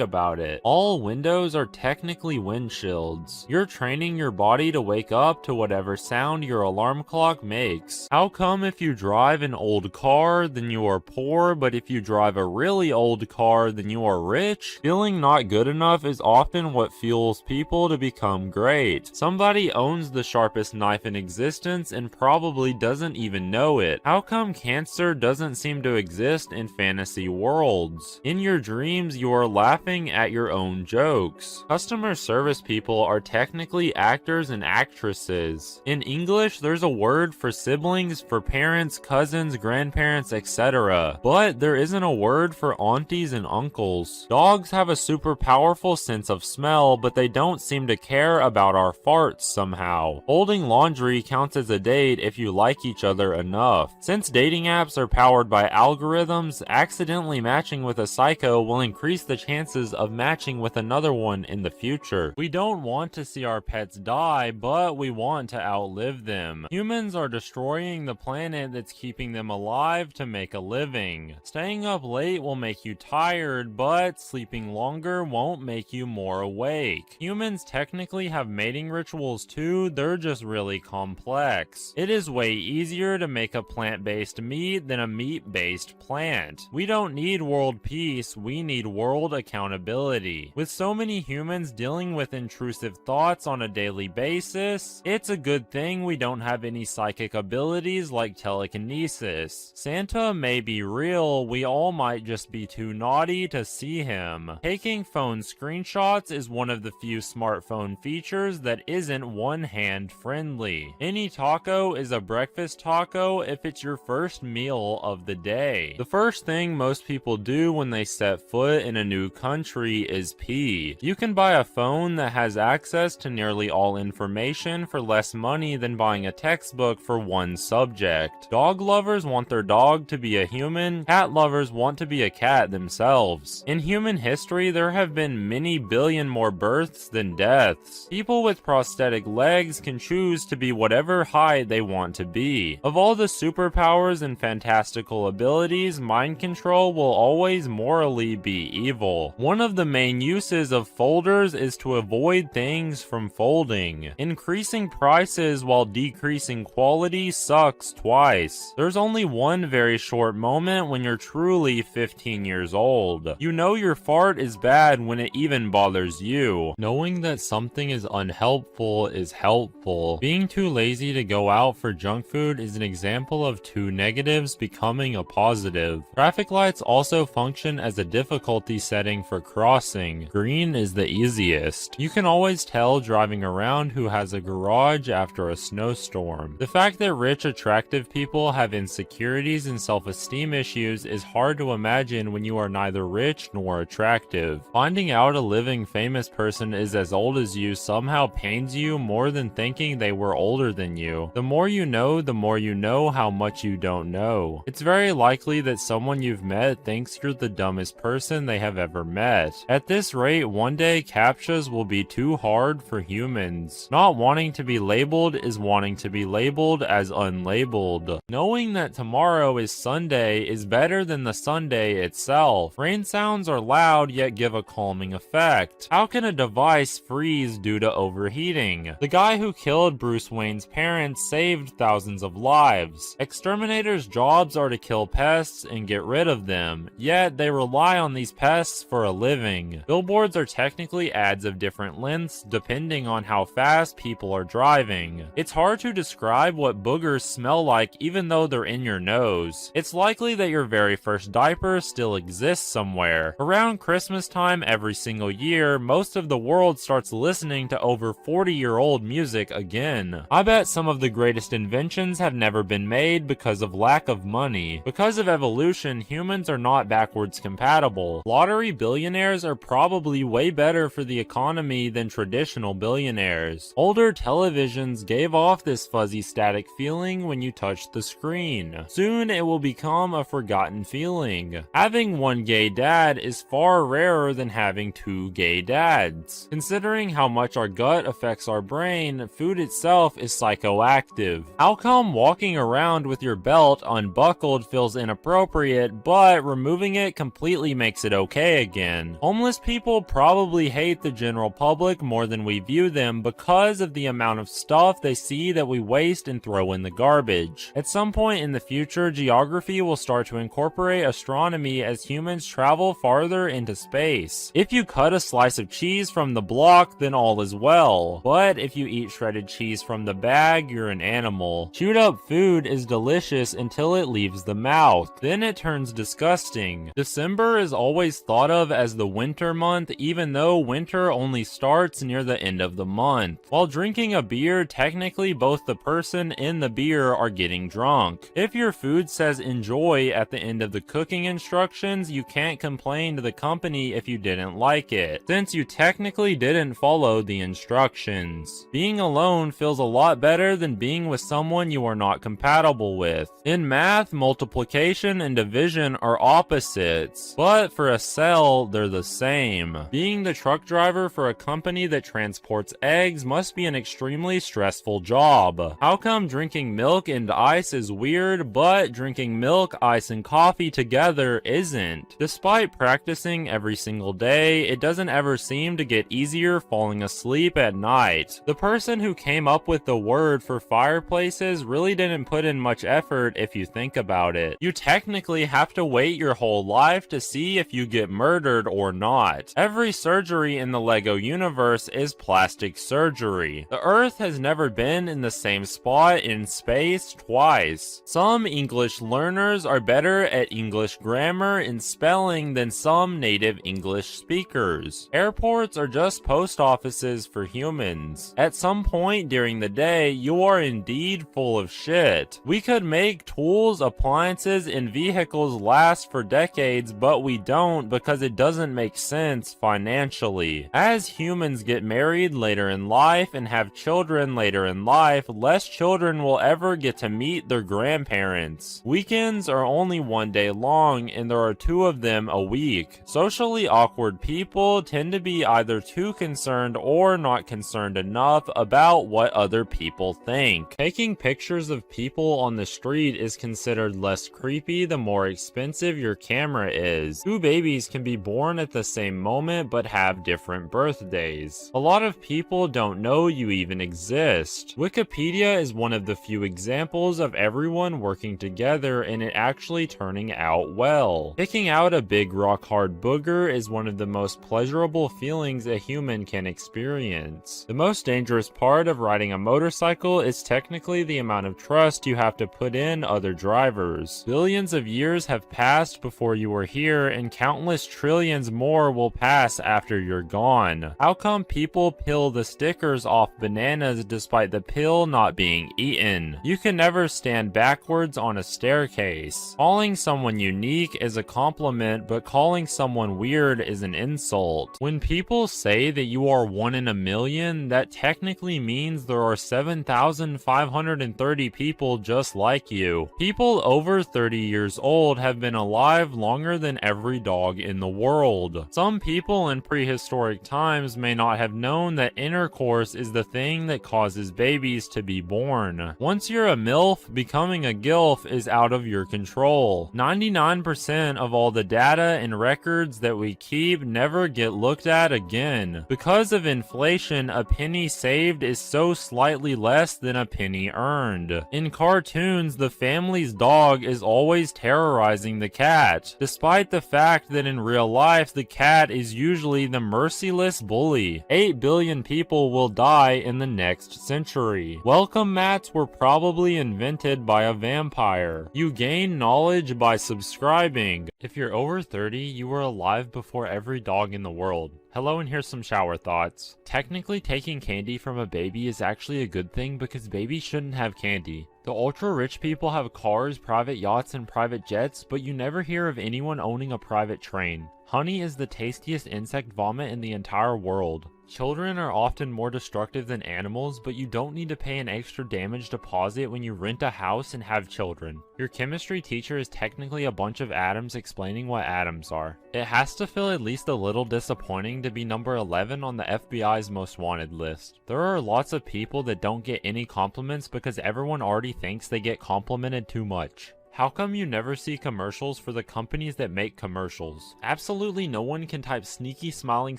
about it. All windows are technically windshields. You're training your body to wake up to whatever sound your alarm clock makes. How come if you drive an old car, then you are poor, but if you drive a really old car, then you are rich? Feeling not good enough is often what fuels people to become great. Somebody owns the sharpest knife in existence existence and probably doesn't even know it. How come cancer doesn't seem to exist in fantasy worlds? In your dreams, you are laughing at your own jokes. Customer service people are technically actors and actresses. In English, there's a word for siblings, for parents, cousins, grandparents, etc. But there isn't a word for aunties and uncles. Dogs have a super powerful sense of smell, but they don't seem to care about our farts somehow. Folding laundry counts as a date if you like each other enough. Since dating apps are powered by algorithms, accidentally matching with a psycho will increase the chances of matching with another one in the future. We don't want to see our pets die, but we want to outlive them. Humans are destroying the planet that's keeping them alive to make a living. Staying up late will make you tired, but sleeping longer won't make you more awake. Humans technically have mating rituals too, they're just really complex. It is way easier to make a plant-based meat than a meat-based plant. We don't need world peace, we need world accountability. With so many humans dealing with intrusive thoughts on a daily basis, it's a good thing we don't have any psychic abilities like telekinesis. Santa may be real, we all might just be too naughty to see him. Taking phone screenshots is one of the few smartphone features that isn't one-hand friendly. Any taco is a breakfast taco if it's your first meal of the day. The first thing most people do when they set foot in a new country is pee. You can buy a phone that has access to nearly all information for less money than buying a textbook for one subject. Dog lovers want their dog to be a human, cat lovers want to be a cat themselves. In human history, there have been many billion more births than deaths. People with prosthetic legs can choose to be whatever height they want to be. Of all the superpowers and fantastical abilities, mind control will always morally be evil. One of the main uses of folders is to avoid things from folding. Increasing prices while decreasing quality sucks twice. There's only one very short moment when you're truly 15 years old. You know your fart is bad when it even bothers you. Knowing that something is unhelpful is helpful. Being too lazy to go out for junk food is an example of two negatives becoming a positive. Traffic lights also function as a difficulty setting for crossing. Green is the easiest. You can always tell driving around who has a garage after a snowstorm. The fact that rich, attractive people have insecurities and self-esteem issues is hard to imagine when you are neither rich nor attractive. Finding out a living famous person is as old as you somehow pains you more than thinking they were older than you. The more you know how much you don't know. It's very likely that someone you've met thinks you're the dumbest person they have ever met. At this rate, one day CAPTCHAs will be too hard for humans. Not wanting to be labeled is wanting to be labeled as unlabeled. Knowing that tomorrow is Sunday is better than the Sunday itself. Rain sounds are loud yet give a calming effect. How can a device freeze due to overheating? The guy who killed Bruce Wayne's parents saved thousands of lives. Exterminators' jobs are to kill pests and get rid of them, yet they rely on these pests for a living. Billboards are technically ads of different lengths depending on how fast people are driving. It's hard to describe what boogers smell like even though they're in your nose. It's likely that your very first diaper still exists somewhere. Around Christmas time every single year, most of the world starts listening to over 40-year-old music again. I bet some of the greatest inventions have never been made because of lack of money. Because of evolution, humans are not backwards compatible. Lottery billionaires are probably way better for the economy than traditional billionaires. Older televisions gave off this fuzzy static feeling when you touched the screen. Soon it will become a forgotten feeling. Having one gay dad is far rarer than having two gay dads. Considering how much our gut affects our brain, food itself is psychoactive. How come walking around with your belt unbuckled feels inappropriate, but removing it completely makes it okay again? Homeless people probably hate the general public more than we view them because of the amount of stuff they see that we waste and throw in the garbage. At some point in the future, geography will start to incorporate astronomy as humans travel farther into space. If you cut a slice of cheese from the block, then all is well. But if you eat shredded cheese from the bag, flag, you're an animal. Chewed up food is delicious until it leaves the mouth. Then it turns disgusting. December is always thought of as the winter month, even though winter only starts near the end of the month. While drinking a beer, technically both the person and the beer are getting drunk. If your food says enjoy at the end of the cooking instructions, you can't complain to the company if you didn't like it, since you technically didn't follow the instructions. Being alone feels a lot better than being with someone you are not compatible with. In math, multiplication and division are opposites, but for a cell, they're the same. Being the truck driver for a company that transports eggs must be an extremely stressful job. How come drinking milk and ice is weird, but drinking milk, ice, and coffee together isn't? Despite practicing every single day, it doesn't ever seem to get easier falling asleep at night. The person who came up with the word for fireplaces really didn't put in much effort if you think about it. You technically have to wait your whole life to see if you get murdered or not. Every surgery in the LEGO universe is plastic surgery. The Earth has never been in the same spot in space twice. Some English learners are better at English grammar and spelling than some native English speakers. Airports are just post offices for humans. At some point during the day, you are indeed full of shit. We could make tools, appliances, and vehicles last for decades, but we don't because it doesn't make sense financially. As humans get married later in life and have children later in life, less children will ever get to meet their grandparents. Weekends are only one day long, and there are 2 of them a week. Socially awkward people tend to be either too concerned or not concerned enough about what other people think. Taking pictures of people on the street is considered less creepy the more expensive your camera is. 2 babies can be born at the same moment but have different birthdays. A lot of people don't know you even exist. Wikipedia is one of the few examples of everyone working together and it actually turning out well. Picking out a big rock hard booger is one of the most pleasurable feelings a human can experience. The most dangerous part of riding a motorcycle is technically the amount of trust you have to put in other drivers. Billions of years have passed before you were here and countless trillions more will pass after you're gone. How come people peel the stickers off bananas despite the peel not being eaten? You can never stand backwards on a staircase. Calling someone unique is a compliment, but calling someone weird is an insult. When people say that you are 1 in a million, that technically means there are 7,530 people just like you. People over 30 years old have been alive longer than every dog in the world. Some people in prehistoric times may not have known that intercourse is the thing that causes babies to be born. Once you're a MILF, becoming a GILF is out of your control. 99% of all the data and records that we keep never get looked at again. Because of inflation, a penny saved is so slightly less than a penny earned. In cartoons, the family's dog is always terrorizing the cat, despite the fact that in real life the cat is usually the merciless bully. 8 billion people will die in the next century. Welcome mats were probably invented by a vampire. You gain knowledge by subscribing. If you're over 30, you were alive before every dog in the world. Hello, and here's some shower thoughts. Technically, taking candy from a baby is actually a good thing because babies shouldn't have candy. The ultra-rich people have cars, private yachts, and private jets, but you never hear of anyone owning a private train. Honey is the tastiest insect vomit in the entire world. Children are often more destructive than animals, but you don't need to pay an extra damage deposit when you rent a house and have children. Your chemistry teacher is technically a bunch of atoms explaining what atoms are. It has to feel at least a little disappointing to be number 11 on the FBI's most wanted list. There are lots of people that don't get any compliments because everyone already thinks they get complimented too much. How come you never see commercials for the companies that make commercials? Absolutely no one can type sneaky smiling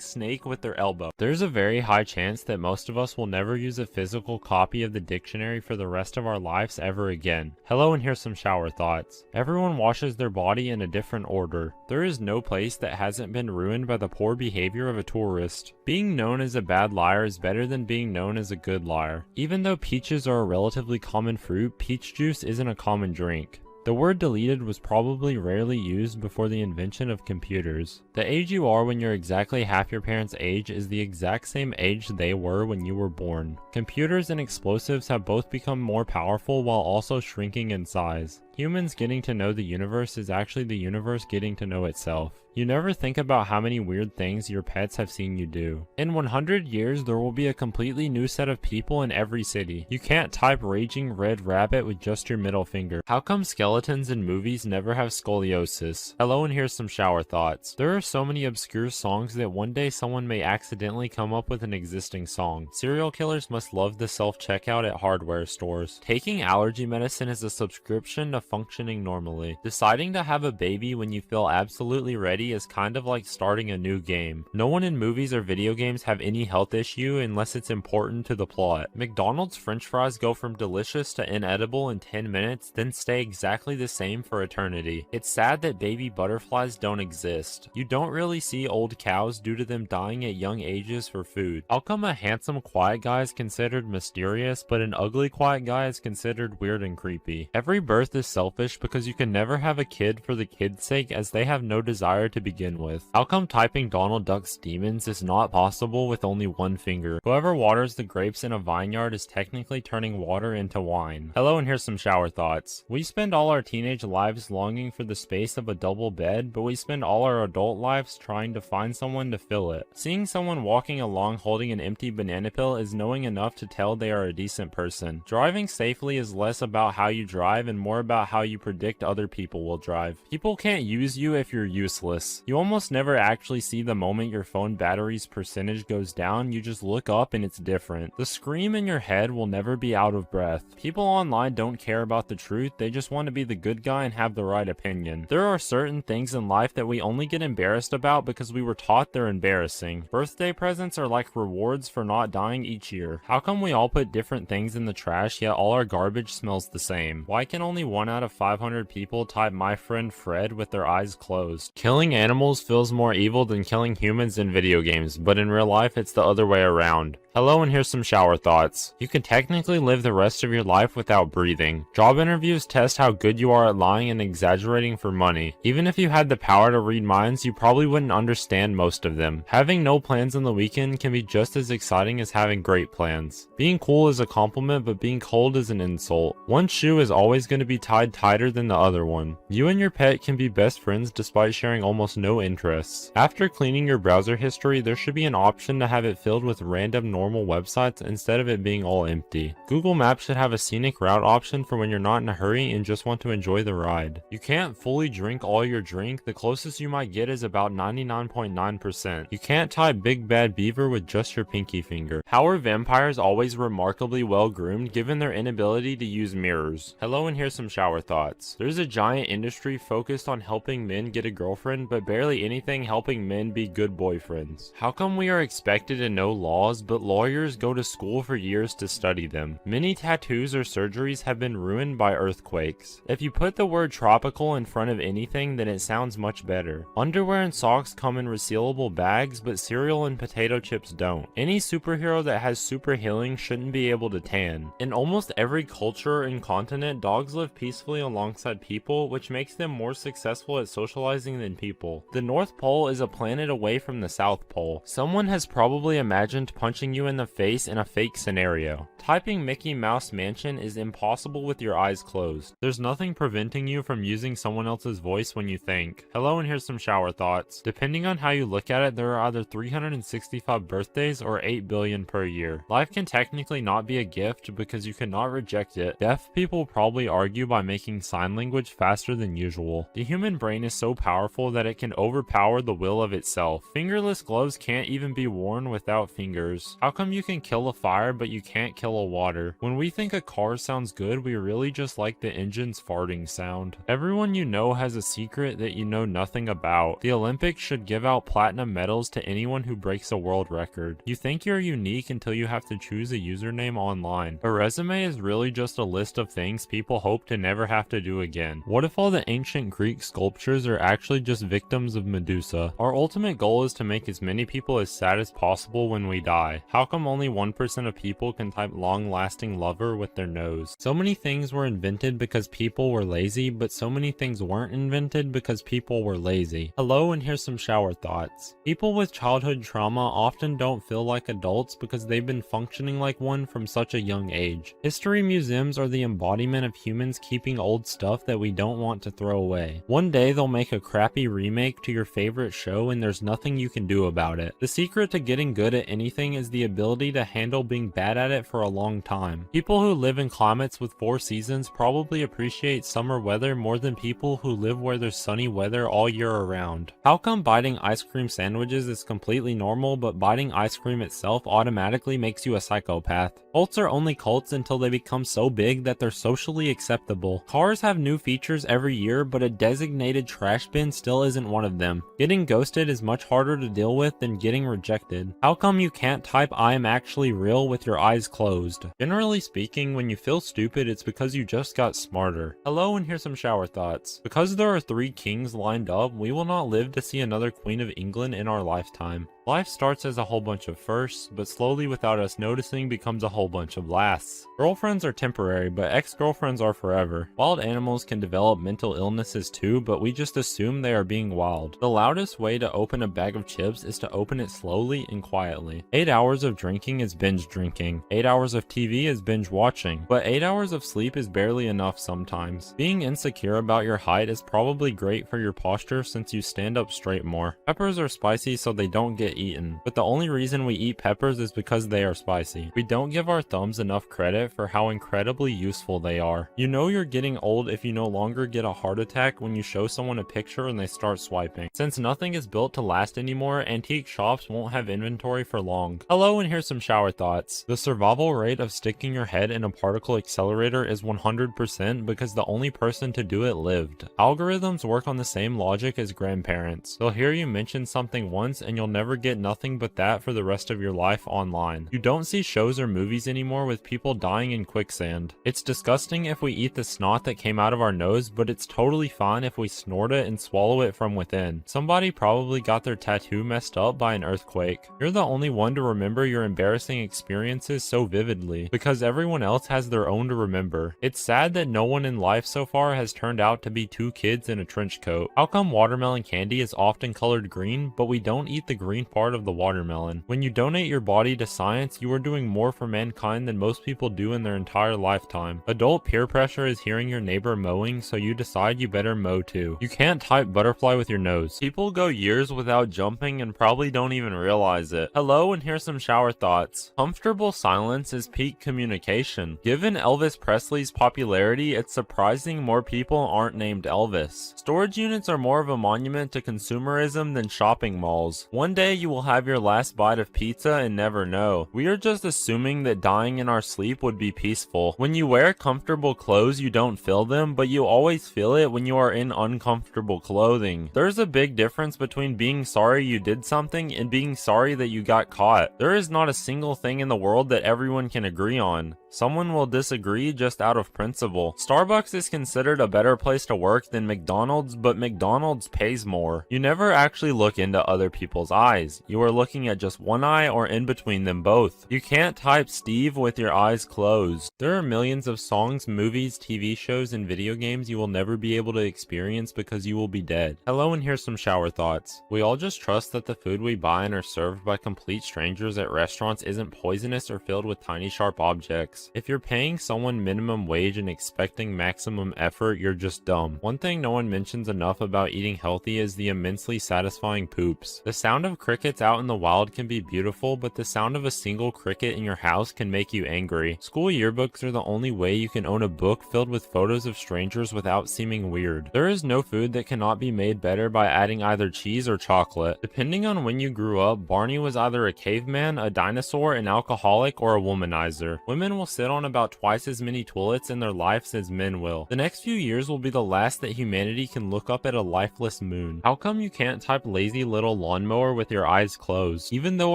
snake with their elbow. There's a very high chance that most of us will never use a physical copy of the dictionary for the rest of our lives ever again. Hello, and here's some shower thoughts. Everyone washes their body in a different order. There is no place that hasn't been ruined by the poor behavior of a tourist. Being known as a bad liar is better than being known as a good liar. Even though peaches are a relatively common fruit, peach juice isn't a common drink. The word deleted was probably rarely used before the invention of computers. The age you are when you're exactly half your parents' age is the exact same age they were when you were born. Computers and explosives have both become more powerful while also shrinking in size. Humans getting to know the universe is actually the universe getting to know itself. You never think about how many weird things your pets have seen you do. In 100 years, there will be a completely new set of people in every city. You can't type raging red rabbit with just your middle finger. How come skeletons in movies never have scoliosis? Hello, and here's some shower thoughts. There are so many obscure songs that one day someone may accidentally come up with an existing song. Serial killers must love the self-checkout at hardware stores. Taking allergy medicine is a subscription to functioning normally. Deciding to have a baby when you feel absolutely ready is kind of like starting a new game. No one in movies or video games have any health issue unless it's important to the plot. McDonald's french fries go from delicious to inedible in 10 minutes, then stay exactly the same for eternity. It's sad that baby butterflies don't exist. You don't really see old cows due to them dying at young ages for food. How come a handsome quiet guy is considered mysterious, but an ugly quiet guy is considered weird and creepy? Every birth is selfish because you can never have a kid for the kid's sake, as they have no desire to begin with. How come typing Donald Duck's demons is not possible with only one finger? Whoever waters the grapes in a vineyard is technically turning water into wine. Hello, and here's some shower thoughts. We spend all our teenage lives longing for the space of a double bed, but we spend all our adult lives trying to find someone to fill it. Seeing someone walking along holding an empty banana peel is knowing enough to tell they are a decent person. Driving safely is less about how you drive and more about how you predict other people will drive. People can't use you if you're useless. You almost never actually see the moment your phone battery's percentage goes down, you just look up and it's different. The scream in your head will never be out of breath. People online don't care about the truth, they just want to be the good guy and have the right opinion. There are certain things in life that we only get embarrassed about because we were taught they're embarrassing. Birthday presents are like rewards for not dying each year. How come we all put different things in the trash yet all our garbage smells the same? Why can only 1 out of 500 people type my friend Fred with their eyes closed? Killing animals feels more evil than killing humans in video games, but in real life it's the other way around. Hello, and here's some shower thoughts. You can technically live the rest of your life without breathing. Job interviews test how good you are at lying and exaggerating for money. Even if you had the power to read minds, you probably wouldn't understand most of them. Having no plans on the weekend can be just as exciting as having great plans. Being cool is a compliment, but being cold is an insult. One shoe is always going to be tied tighter than the other one. You and your pet can be best friends despite sharing almost no interests. After cleaning your browser history, there should be an option to have it filled with random normal websites instead of it being all empty. Google Maps should have a scenic route option for when you're not in a hurry and just want to enjoy the ride. You can't fully drink all your drink, the closest you might get is about 99.9%. You can't type big bad beaver with just your pinky finger. How are vampires always remarkably well groomed given their inability to use mirrors? Hello, and here's some shower thoughts. There's a giant industry focused on helping men get a girlfriend, but barely anything helping men be good boyfriends. How come we are expected to know laws, but lawyers go to school for years to study them? Many tattoos or surgeries have been ruined by earthquakes. If you put the word tropical in front of anything, then it sounds much better. Underwear and socks come in resealable bags, but cereal and potato chips don't. Any superhero that has super healing shouldn't be able to tan. In almost every culture and continent, dogs live peacefully alongside people, which makes them more successful at socializing than people. The North Pole is a planet away from the South Pole. Someone has probably imagined punching you in the face in a fake scenario. Typing Mickey Mouse Mansion is impossible with your eyes closed. There's nothing preventing you from using someone else's voice when you think. Hello, and here's some shower thoughts. Depending on how you look at it, there are either 365 birthdays or 8 billion per year. Life can technically not be a gift because you cannot reject it. Deaf people probably argue by making sign language faster than usual. The human brain is so powerful that it can overpower the will of itself. Fingerless gloves can't even be worn without fingers. How come you can kill a fire but you can't kill a water? When we think a car sounds good, we really just like the engine's farting sound. Everyone you know has a secret that you know nothing about. The Olympics should give out platinum medals to anyone who breaks a world record. You think you're unique until you have to choose a username online. A resume is really just a list of things people hope to never have to do again. What if all the ancient Greek sculptures are actually just victims of Medusa? Our ultimate goal is to make as many people as sad as possible when we die. How come only 1% of people can type long-lasting lover with their nose? So many things were invented because people were lazy, but so many things weren't invented because people were lazy. Hello, and here's some shower thoughts. People with childhood trauma often don't feel like adults because they've been functioning like one from such a young age. History museums are the embodiment of humans keeping old stuff that we don't want to throw away. One day they'll make a crappy remake to your favorite show and there's nothing you can do about it. The secret to getting good at anything is the ability to handle being bad at it for a long time. People who live in climates with 4 seasons probably appreciate summer weather more than people who live where there's sunny weather all year around. How come biting ice cream sandwiches is completely normal, but biting ice cream itself automatically makes you a psychopath? Cults are only cults until they become so big that they're socially acceptable. Cars have new features every year, but a designated trash bin still isn't one of them. Getting ghosted is much harder to deal with than getting rejected. How come you can't type "I am actually real" with your eyes closed? Generally speaking, when you feel stupid, it's because you just got smarter. Hello, and here's some shower thoughts. Because there are 3 kings lined up, we will not live to see another Queen of England in our lifetime. Life starts as a whole bunch of firsts, but slowly without us noticing becomes a whole bunch of lasts. Girlfriends are temporary, but ex-girlfriends are forever. Wild animals can develop mental illnesses too, but we just assume they are being wild. The loudest way to open a bag of chips is to open it slowly and quietly. 8 hours of drinking is binge drinking. 8 hours of TV is binge watching. But 8 hours of sleep is barely enough sometimes. Being insecure about your height is probably great for your posture since you stand up straight more. Peppers are spicy so they don't get eaten, but the only reason we eat peppers is because they are spicy. We don't give our thumbs enough credit for how incredibly useful they are. You know you're getting old if you no longer get a heart attack when you show someone a picture and they start swiping. Since nothing is built to last anymore, antique shops won't have inventory for long. Hello, and here's some shower thoughts. The survival rate of sticking your head in a particle accelerator is 100% because the only person to do it lived. Algorithms work on the same logic as grandparents. They'll hear you mention something once and you'll never get nothing but that for the rest of your life online. You don't see shows or movies anymore with people dying in quicksand. It's disgusting if we eat the snot that came out of our nose, but it's totally fine if we snort it and swallow it from within. Somebody probably got their tattoo messed up by an earthquake. You're the only one to remember your embarrassing experiences so vividly, because everyone else has their own to remember. It's sad that no one in life so far has turned out to be 2 kids in a trench coat. How come watermelon candy is often colored green, but we don't eat the green part of the watermelon? When you donate your body to science, you are doing more for mankind than most people do in their entire lifetime. Adult peer pressure is hearing your neighbor mowing, so you decide you better mow too. You can't type butterfly with your nose. People go years without jumping and probably don't even realize it. Hello, and here's some shower thoughts. Comfortable silence is peak communication. Given Elvis Presley's popularity, it's surprising more people aren't named Elvis. Storage units are more of a monument to consumerism than shopping malls. One day you will have your last bite of pizza and never know. We are just assuming that dying in our sleep would be peaceful. When you wear comfortable clothes, you don't feel them, but you always feel it when you are in uncomfortable clothing. There's a big difference between being sorry you did something and being sorry that you got caught. There is not a single thing in the world that everyone can agree on. Someone will disagree just out of principle. Starbucks is considered a better place to work than McDonald's, but McDonald's pays more. You never actually look into other people's eyes. You are looking at just one eye or in between them both. You can't type Steve with your eyes closed. There are millions of songs, movies, TV shows, and video games you will never be able to experience because you will be dead. Hello, and here's some shower thoughts. We all just trust that the food we buy and are served by complete strangers at restaurants isn't poisonous or filled with tiny sharp objects. If you're paying someone minimum wage and expecting maximum effort, you're just dumb. One thing no one mentions enough about eating healthy is the immensely satisfying poops. The sound of crickets crickets out in the wild can be beautiful, but the sound of a single cricket in your house can make you angry. School yearbooks are the only way you can own a book filled with photos of strangers without seeming weird. There is no food that cannot be made better by adding either cheese or chocolate. Depending on when you grew up, Barney was either a caveman, a dinosaur, an alcoholic, or a womanizer. Women will sit on about twice as many toilets in their lives as men will. The next few years will be the last that humanity can look up at a lifeless moon. How come you can't type lazy little lawnmower with your eyes closed? Even though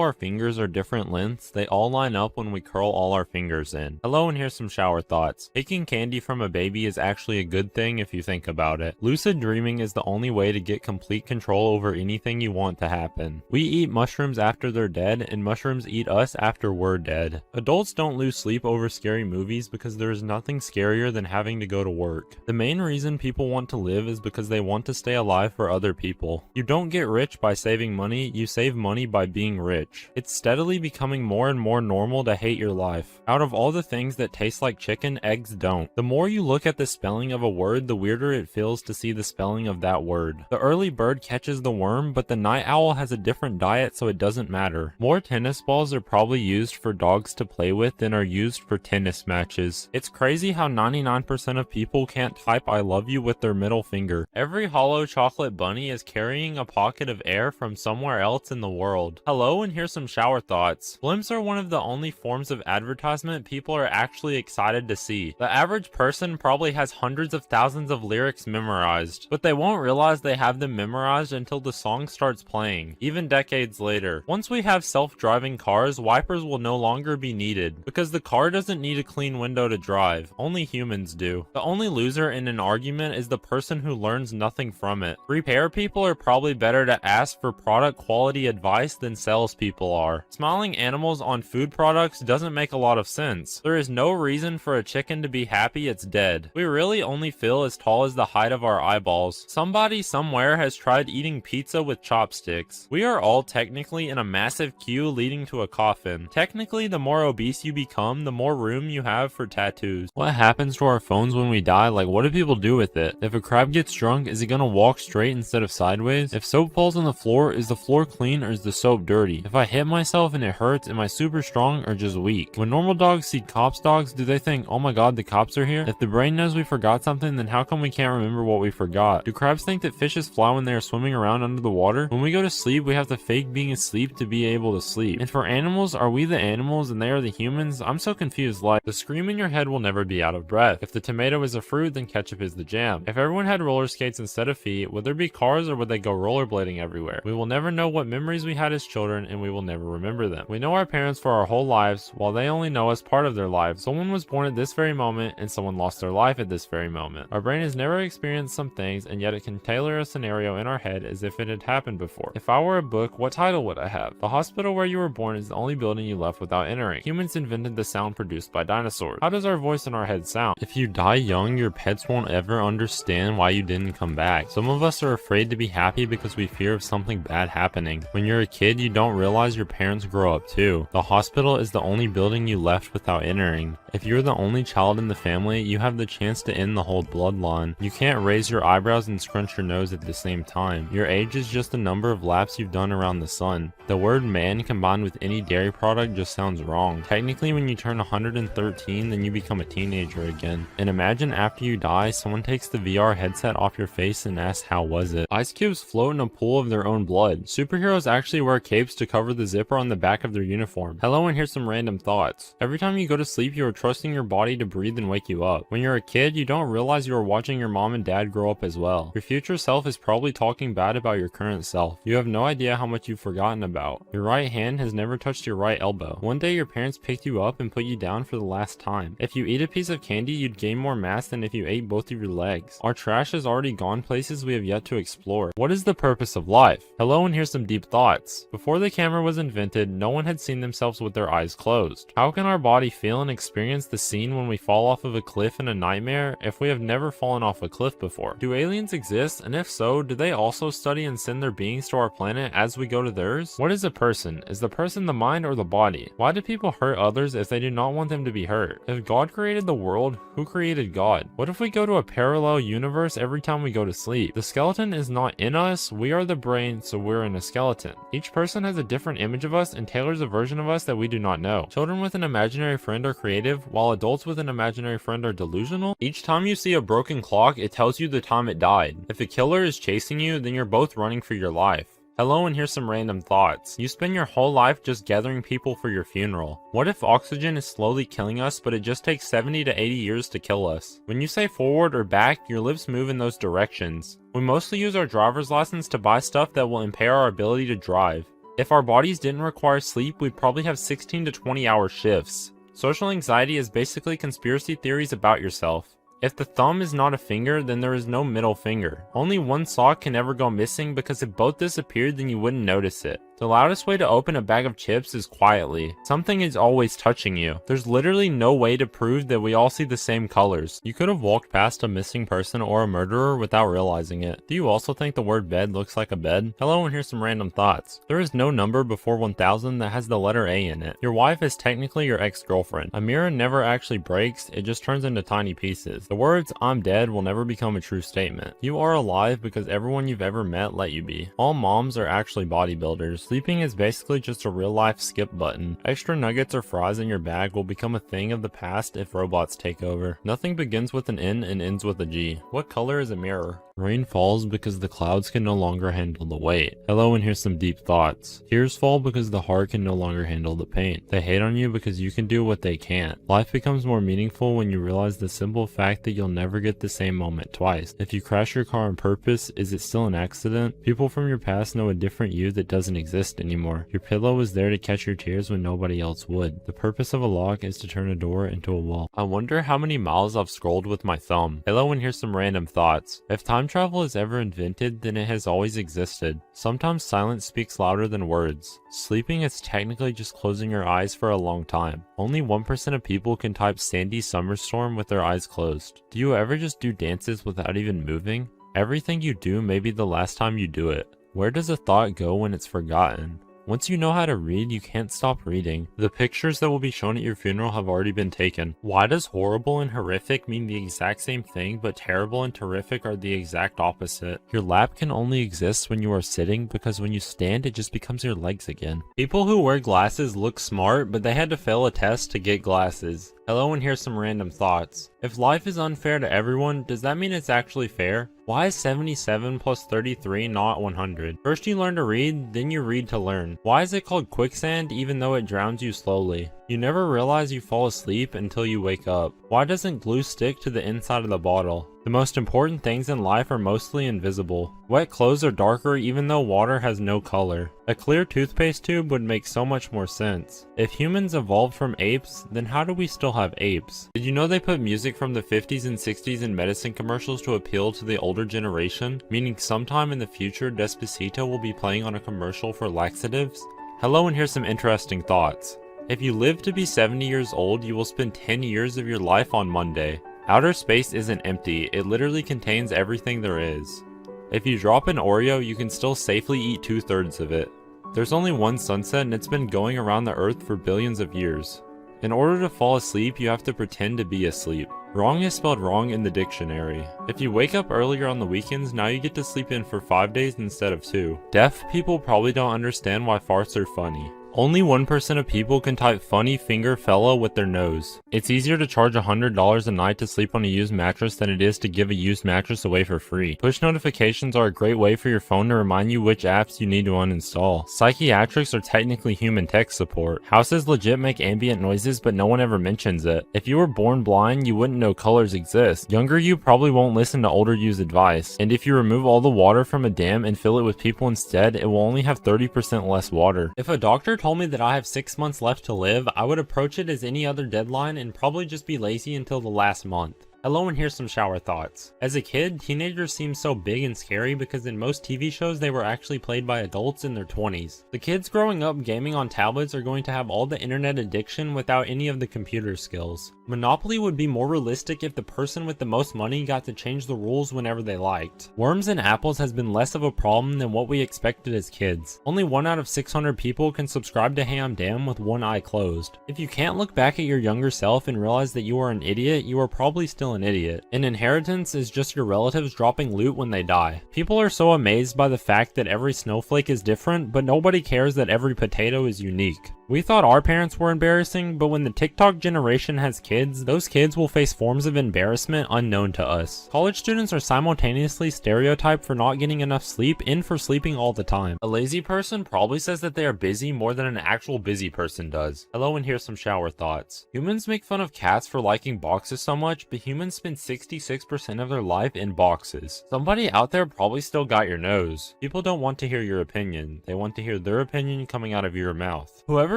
our fingers are different lengths, they all line up when we curl all our fingers in. Hello, and here's some shower thoughts. Taking candy from a baby is actually a good thing if you think about it. Lucid dreaming is the only way to get complete control over anything you want to happen. We eat mushrooms after they're dead, and mushrooms eat us after we're dead. Adults don't lose sleep over scary movies because there is nothing scarier than having to go to work. The main reason people want to live is because they want to stay alive for other people. You don't get rich by saving money, you save money by being rich. It's steadily becoming more and more normal to hate your life. Out of all the things that taste like chicken, eggs don't. The more you look at the spelling of a word, the weirder it feels to see the spelling of that word. The early bird catches the worm, but the night owl has a different diet, so it doesn't matter. More tennis balls are probably used for dogs to play with than are used for tennis matches. It's crazy how 99% of people can't type I love you with their middle finger. Every hollow chocolate bunny is carrying a pocket of air from somewhere else in the world. Hello, and here's some shower thoughts. Blimps are one of the only forms of advertisement people are actually excited to see. The average person probably has hundreds of thousands of lyrics memorized, but they won't realize they have them memorized until the song starts playing, even decades later. Once we have self-driving cars, wipers will no longer be needed, because the car doesn't need a clean window to drive. Only humans do. The only loser in an argument is the person who learns nothing from it. Repair people are probably better to ask for product quality advice than salespeople are. Smiling animals on food products doesn't make a lot of sense. There is no reason for a chicken to be happy it's dead. We really only feel as tall as the height of our eyeballs. Somebody somewhere has tried eating pizza with chopsticks. We are all technically in a massive queue leading to a coffin. Technically, the more obese you become, the more room you have for tattoos. What happens to our phones when we die? Like, what do people do with it? If a crab gets drunk, is it gonna walk straight instead of sideways? If soap falls on the floor, is the floor clean or is the soap dirty? If I hit myself and it hurts, am I super strong or just weak? When normal dogs see cops dogs, do they think, oh my god, the cops are here? If the brain knows we forgot something, then how come we can't remember what we forgot? Do crabs think that fishes fly when they are swimming around under the water? When we go to sleep, we have to fake being asleep to be able to sleep. And for animals, are we the animals and they are the humans? I'm so confused. Like, the scream in your head will never be out of breath. If the tomato is a fruit, then ketchup is the jam. If everyone had roller skates instead of feet, would there be cars or would they go rollerblading everywhere? We will never know what memories we had as children, and we will never remember them. We know our parents for our whole lives, while they only know us part of their lives. Someone was born at this very moment, and someone lost their life at this very moment. Our brain has never experienced some things, and yet it can tailor a scenario in our head as if it had happened before. If I were a book, what title would I have? The hospital where you were born is the only building you left without entering. Humans invented the sound produced by dinosaurs. How does our voice in our head sound? If you die young, your pets won't ever understand why you didn't come back. Some of us are afraid to be happy because we fear of something bad happening. When you're a kid, you don't realize your parents grow up too. The hospital is the only building you left without entering. If you're the only child in the family, you have the chance to end the whole bloodline. You can't raise your eyebrows and scrunch your nose at the same time. Your age is just the number of laps you've done around the sun. The word man combined with any dairy product just sounds wrong. Technically, when you turn 113, then you become a teenager again. And imagine after you die, someone takes the VR headset off your face and asks, how was it? Ice cubes float in a pool of their own blood. Superheroes actually wear capes to cover the zipper on the back of their uniform. Hello, and here's some random thoughts. Every time you go to sleep, you are trusting your body to breathe and wake you up. When you're a kid, you don't realize you are watching your mom and dad grow up as well. Your future self is probably talking bad about your current self. You have no idea how much you've forgotten about. Your right hand has never touched your right elbow. One day your parents picked you up and put you down for the last time. If you eat a piece of candy, you'd gain more mass than if you ate both of your legs. Our trash has already gone places we have yet to explore. What is the purpose of life? Hello, and here's some deep thoughts. Before the camera was invented, no one had seen themselves with their eyes closed. How can our body feel and experience the scene when we fall off of a cliff in a nightmare if we have never fallen off a cliff before? Do aliens exist? And if so, do they also study and send their beings to our planet as we go to theirs? What is a person? Is the person the mind or the body? Why do people hurt others if they do not want them to be hurt? If God created the world, who created God? What if we go to a parallel universe every time we go to sleep? The skeleton is not in us, we are the brain, so we're in a skeleton. button. Each person has a different image of us and tailors a version of us that we do not know. Children with an imaginary friend are creative, while adults with an imaginary friend are delusional. Each time you see a broken clock, it tells you the time it died. If a killer is chasing you, then you're both running for your life. Hello, and here's some random thoughts. You spend your whole life just gathering people for your funeral. What if oxygen is slowly killing us, but it just takes 70 to 80 years to kill us? When you say forward or back, your lips move in those directions. We mostly use our driver's license to buy stuff that will impair our ability to drive. If our bodies didn't require sleep, we'd probably have 16 to 20-hour shifts. Social anxiety is basically conspiracy theories about yourself. If the thumb is not a finger, then there is no middle finger. Only one sock can ever go missing because if both disappeared, then you wouldn't notice it. The loudest way to open a bag of chips is quietly. Something is always touching you. There's literally no way to prove that we all see the same colors. You could have walked past a missing person or a murderer without realizing it. Do you also think the word bed looks like a bed? Hello, and here's some random thoughts. There is no number before 1000 that has the letter A in it. Your wife is technically your ex-girlfriend. A mirror never actually breaks, it just turns into tiny pieces. The words "I'm dead" will never become a true statement. You are alive because everyone you've ever met let you be. All moms are actually bodybuilders. Sleeping is basically just a real-life skip button. Extra nuggets or fries in your bag will become a thing of the past if robots take over. Nothing begins with an N and ends with a G. What color is a mirror? Rain falls because the clouds can no longer handle the weight. Hello, and here's some deep thoughts. Tears fall because the heart can no longer handle the pain. They hate on you because you can do what they can't. Life becomes more meaningful when you realize the simple fact that you'll never get the same moment twice. If you crash your car on purpose, is it still an accident? People from your past know a different you that doesn't exist anymore. Your pillow was there to catch your tears when nobody else would. The purpose of a lock is to turn a door into a wall. I wonder how many miles I've scrolled with my thumb. Hello, and here's some random thoughts. If time travel is ever invented, then it has always existed. Sometimes silence speaks louder than words. Sleeping is technically just closing your eyes for a long time. Only 1% of people can type Sandy Summerstorm with their eyes closed. Do you ever just do dances without even moving? Everything you do may be the last time you do it. Where does a thought go when it's forgotten? Once you know how to read, you can't stop reading. The pictures that will be shown at your funeral have already been taken. Why does horrible and horrific mean the exact same thing, but terrible and terrific are the exact opposite? Your lap can only exist when you are sitting, because when you stand, it just becomes your legs again. People who wear glasses look smart, but they had to fail a test to get glasses. Hello, and here's some random thoughts. If life is unfair to everyone, does that mean it's actually fair? Why is 77 plus 33 not 100? First you learn to read, then you read to learn. Why is it called quicksand even though it drowns you slowly? You never realize you fall asleep until you wake up. Why doesn't glue stick to the inside of the bottle? The most important things in life are mostly invisible. Wet clothes are darker even though water has no color. A clear toothpaste tube would make so much more sense. If humans evolved from apes, then how do we still have apes? Did you know they put music from the 50s and 60s in medicine commercials to appeal to the older generation? Meaning sometime in the future, Despacito will be playing on a commercial for laxatives? Hello, and here's some interesting thoughts. If you live to be 70 years old, you will spend 10 years of your life on Monday. Outer space isn't empty, it literally contains everything there is. If you drop an Oreo, you can still safely eat 2/3 of it. There's only one sunset and it's been going around the earth for billions of years. In order to fall asleep, you have to pretend to be asleep. Wrong is spelled wrong in the dictionary. If you wake up earlier on the weekends, now you get to sleep in for 5 days instead of 2. Deaf people probably don't understand why farts are funny. Only 1% of people can type funny finger fella with their nose. It's easier to charge $100 a night to sleep on a used mattress than it is to give a used mattress away for free. Push notifications are a great way for your phone to remind you which apps you need to uninstall. Psychiatrics are technically human tech support. Houses legit make ambient noises, but no one ever mentions it. If you were born blind, you wouldn't know colors exist. Younger you probably won't listen to older you's advice. And if you remove all the water from a dam and fill it with people instead, it will only have 30% less water. If a doctor told me that I have 6 months left to live, I would approach it as any other deadline and probably just be lazy until the last month. Hello, and here's some shower thoughts. As a kid, teenagers seemed so big and scary because in most TV shows they were actually played by adults in their 20s. The kids growing up gaming on tablets are going to have all the internet addiction without any of the computer skills. Monopoly would be more realistic if the person with the most money got to change the rules whenever they liked. Worms and apples has been less of a problem than what we expected as kids. Only 1 out of 600 people can subscribe to Hey I'm Damn with one eye closed. If you can't look back at your younger self and realize that you are an idiot, you are probably still an idiot. An inheritance is just your relatives dropping loot when they die. People are so amazed by the fact that every snowflake is different, but nobody cares that every potato is unique. We thought our parents were embarrassing, but when the TikTok generation has kids, those kids will face forms of embarrassment unknown to us. College students are simultaneously stereotyped for not getting enough sleep and for sleeping all the time. A lazy person probably says that they are busy more than an actual busy person does. Hello, and here's some shower thoughts. Humans make fun of cats for liking boxes so much, but humans spend 66% of their life in boxes. Somebody out there probably still got your nose. People don't want to hear your opinion. They want to hear their opinion coming out of your mouth. Whoever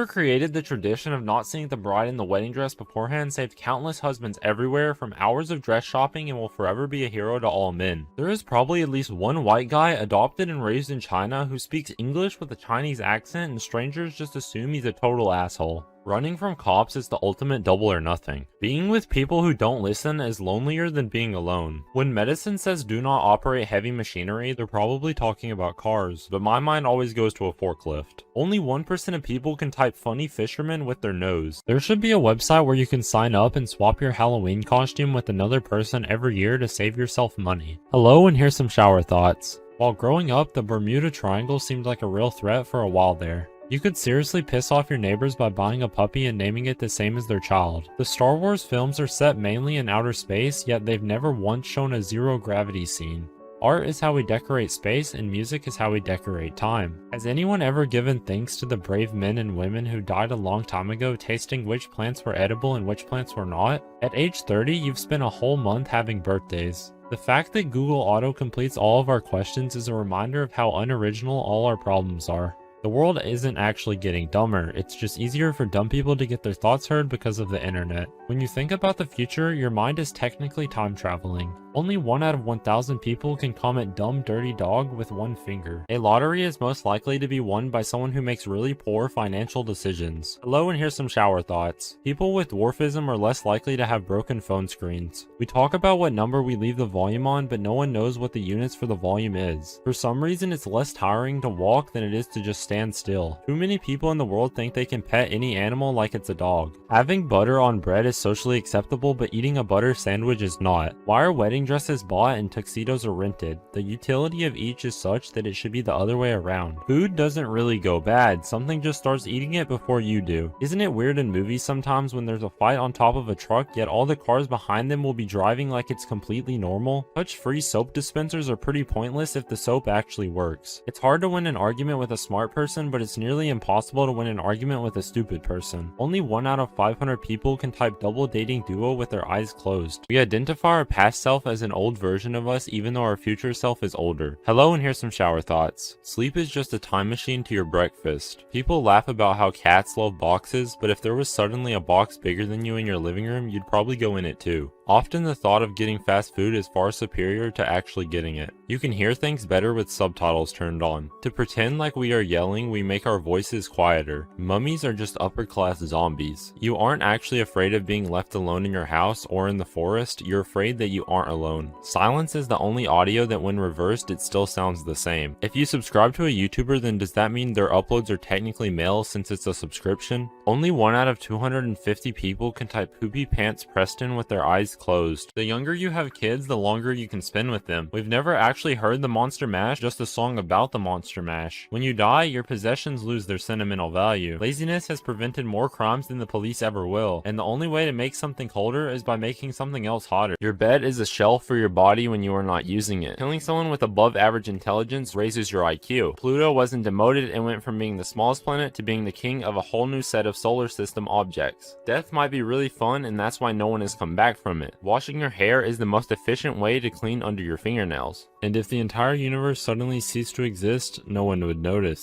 created the tradition of not seeing the bride in the wedding dress beforehand saved countless husbands everywhere from hours of dress shopping and will forever be a hero to all men. There is probably at least one white guy adopted and raised in China who speaks English with a Chinese accent, and strangers just assume he's a total asshole. Running from cops is the ultimate double or nothing. Being with people who don't listen is lonelier than being alone. When medicine says do not operate heavy machinery, they're probably talking about cars, but my mind always goes to a forklift. Only 1% of people can type funny fisherman with their nose. There should be a website where you can sign up and swap your Halloween costume with another person every year to save yourself money. Hello, and here's some shower thoughts. While growing up, the Bermuda Triangle seemed like a real threat for a while there. You could seriously piss off your neighbors by buying a puppy and naming it the same as their child. The Star Wars films are set mainly in outer space, yet they've never once shown a zero-gravity scene. Art is how we decorate space, and music is how we decorate time. Has anyone ever given thanks to the brave men and women who died a long time ago tasting which plants were edible and which plants were not? At age 30, you've spent a whole month having birthdays. The fact that Google auto-completes all of our questions is a reminder of how unoriginal all our problems are. The world isn't actually getting dumber, it's just easier for dumb people to get their thoughts heard because of the internet. When you think about the future, your mind is technically time traveling. Only 1 out of 1,000 people can comment dumb dirty dog with one finger. A lottery is most likely to be won by someone who makes really poor financial decisions. Hello, and here's some shower thoughts. People with dwarfism are less likely to have broken phone screens. We talk about what number we leave the volume on, but no one knows what the units for the volume is. For some reason, it's less tiring to walk than it is to just stand still. Too many people in the world think they can pet any animal like it's a dog. Having butter on bread is socially acceptable, but eating a butter sandwich is not. Why are wedding dresses bought and tuxedos are rented? The utility of each is such that it should be the other way around. Food doesn't really go bad, something just starts eating it before you do. Isn't it weird in movies sometimes when there's a fight on top of a truck, yet all the cars behind them will be driving like it's completely normal? Touch-free soap dispensers are pretty pointless if the soap actually works. It's hard to win an argument with a smart person, but it's nearly impossible to win an argument with a stupid person. Only 1 out of 500 people can type double dating duo with their eyes closed. We identify our past self as an old version of us even though our future self is older. Hello, and here's some shower thoughts. Sleep is just a time machine to your breakfast. People laugh about how cats love boxes, but if there was suddenly a box bigger than you in your living room, you'd probably go in it too. Often the thought of getting fast food is far superior to actually getting it. You can hear things better with subtitles turned on. To pretend like we are yelling, we make our voices quieter. Mummies are just upper-class zombies. You aren't actually afraid of being left alone in your house or in the forest, you're afraid that you aren't alone. Silence is the only audio that when reversed it still sounds the same. If you subscribe to a YouTuber, then does that mean their uploads are technically male since it's a subscription? Only 1 out of 250 people can type poopy pants Preston with their eyes closed. The younger you have kids, the longer you can spend with them. We've never actually heard the Monster Mash, just a song about the Monster Mash. When you die, your possessions lose their sentimental value. Laziness has prevented more crimes than the police ever will, and the only way to make something colder is by making something else hotter. Your bed is a shell for your body when you are not using it. Killing someone with above average intelligence raises your IQ. Pluto wasn't demoted and went from being the smallest planet to being the king of a whole new set of solar system objects. Death might be really fun, and that's why no one has come back from it. Washing your hair is the most efficient way to clean under your fingernails. And if the entire universe suddenly ceased to exist, no one would notice.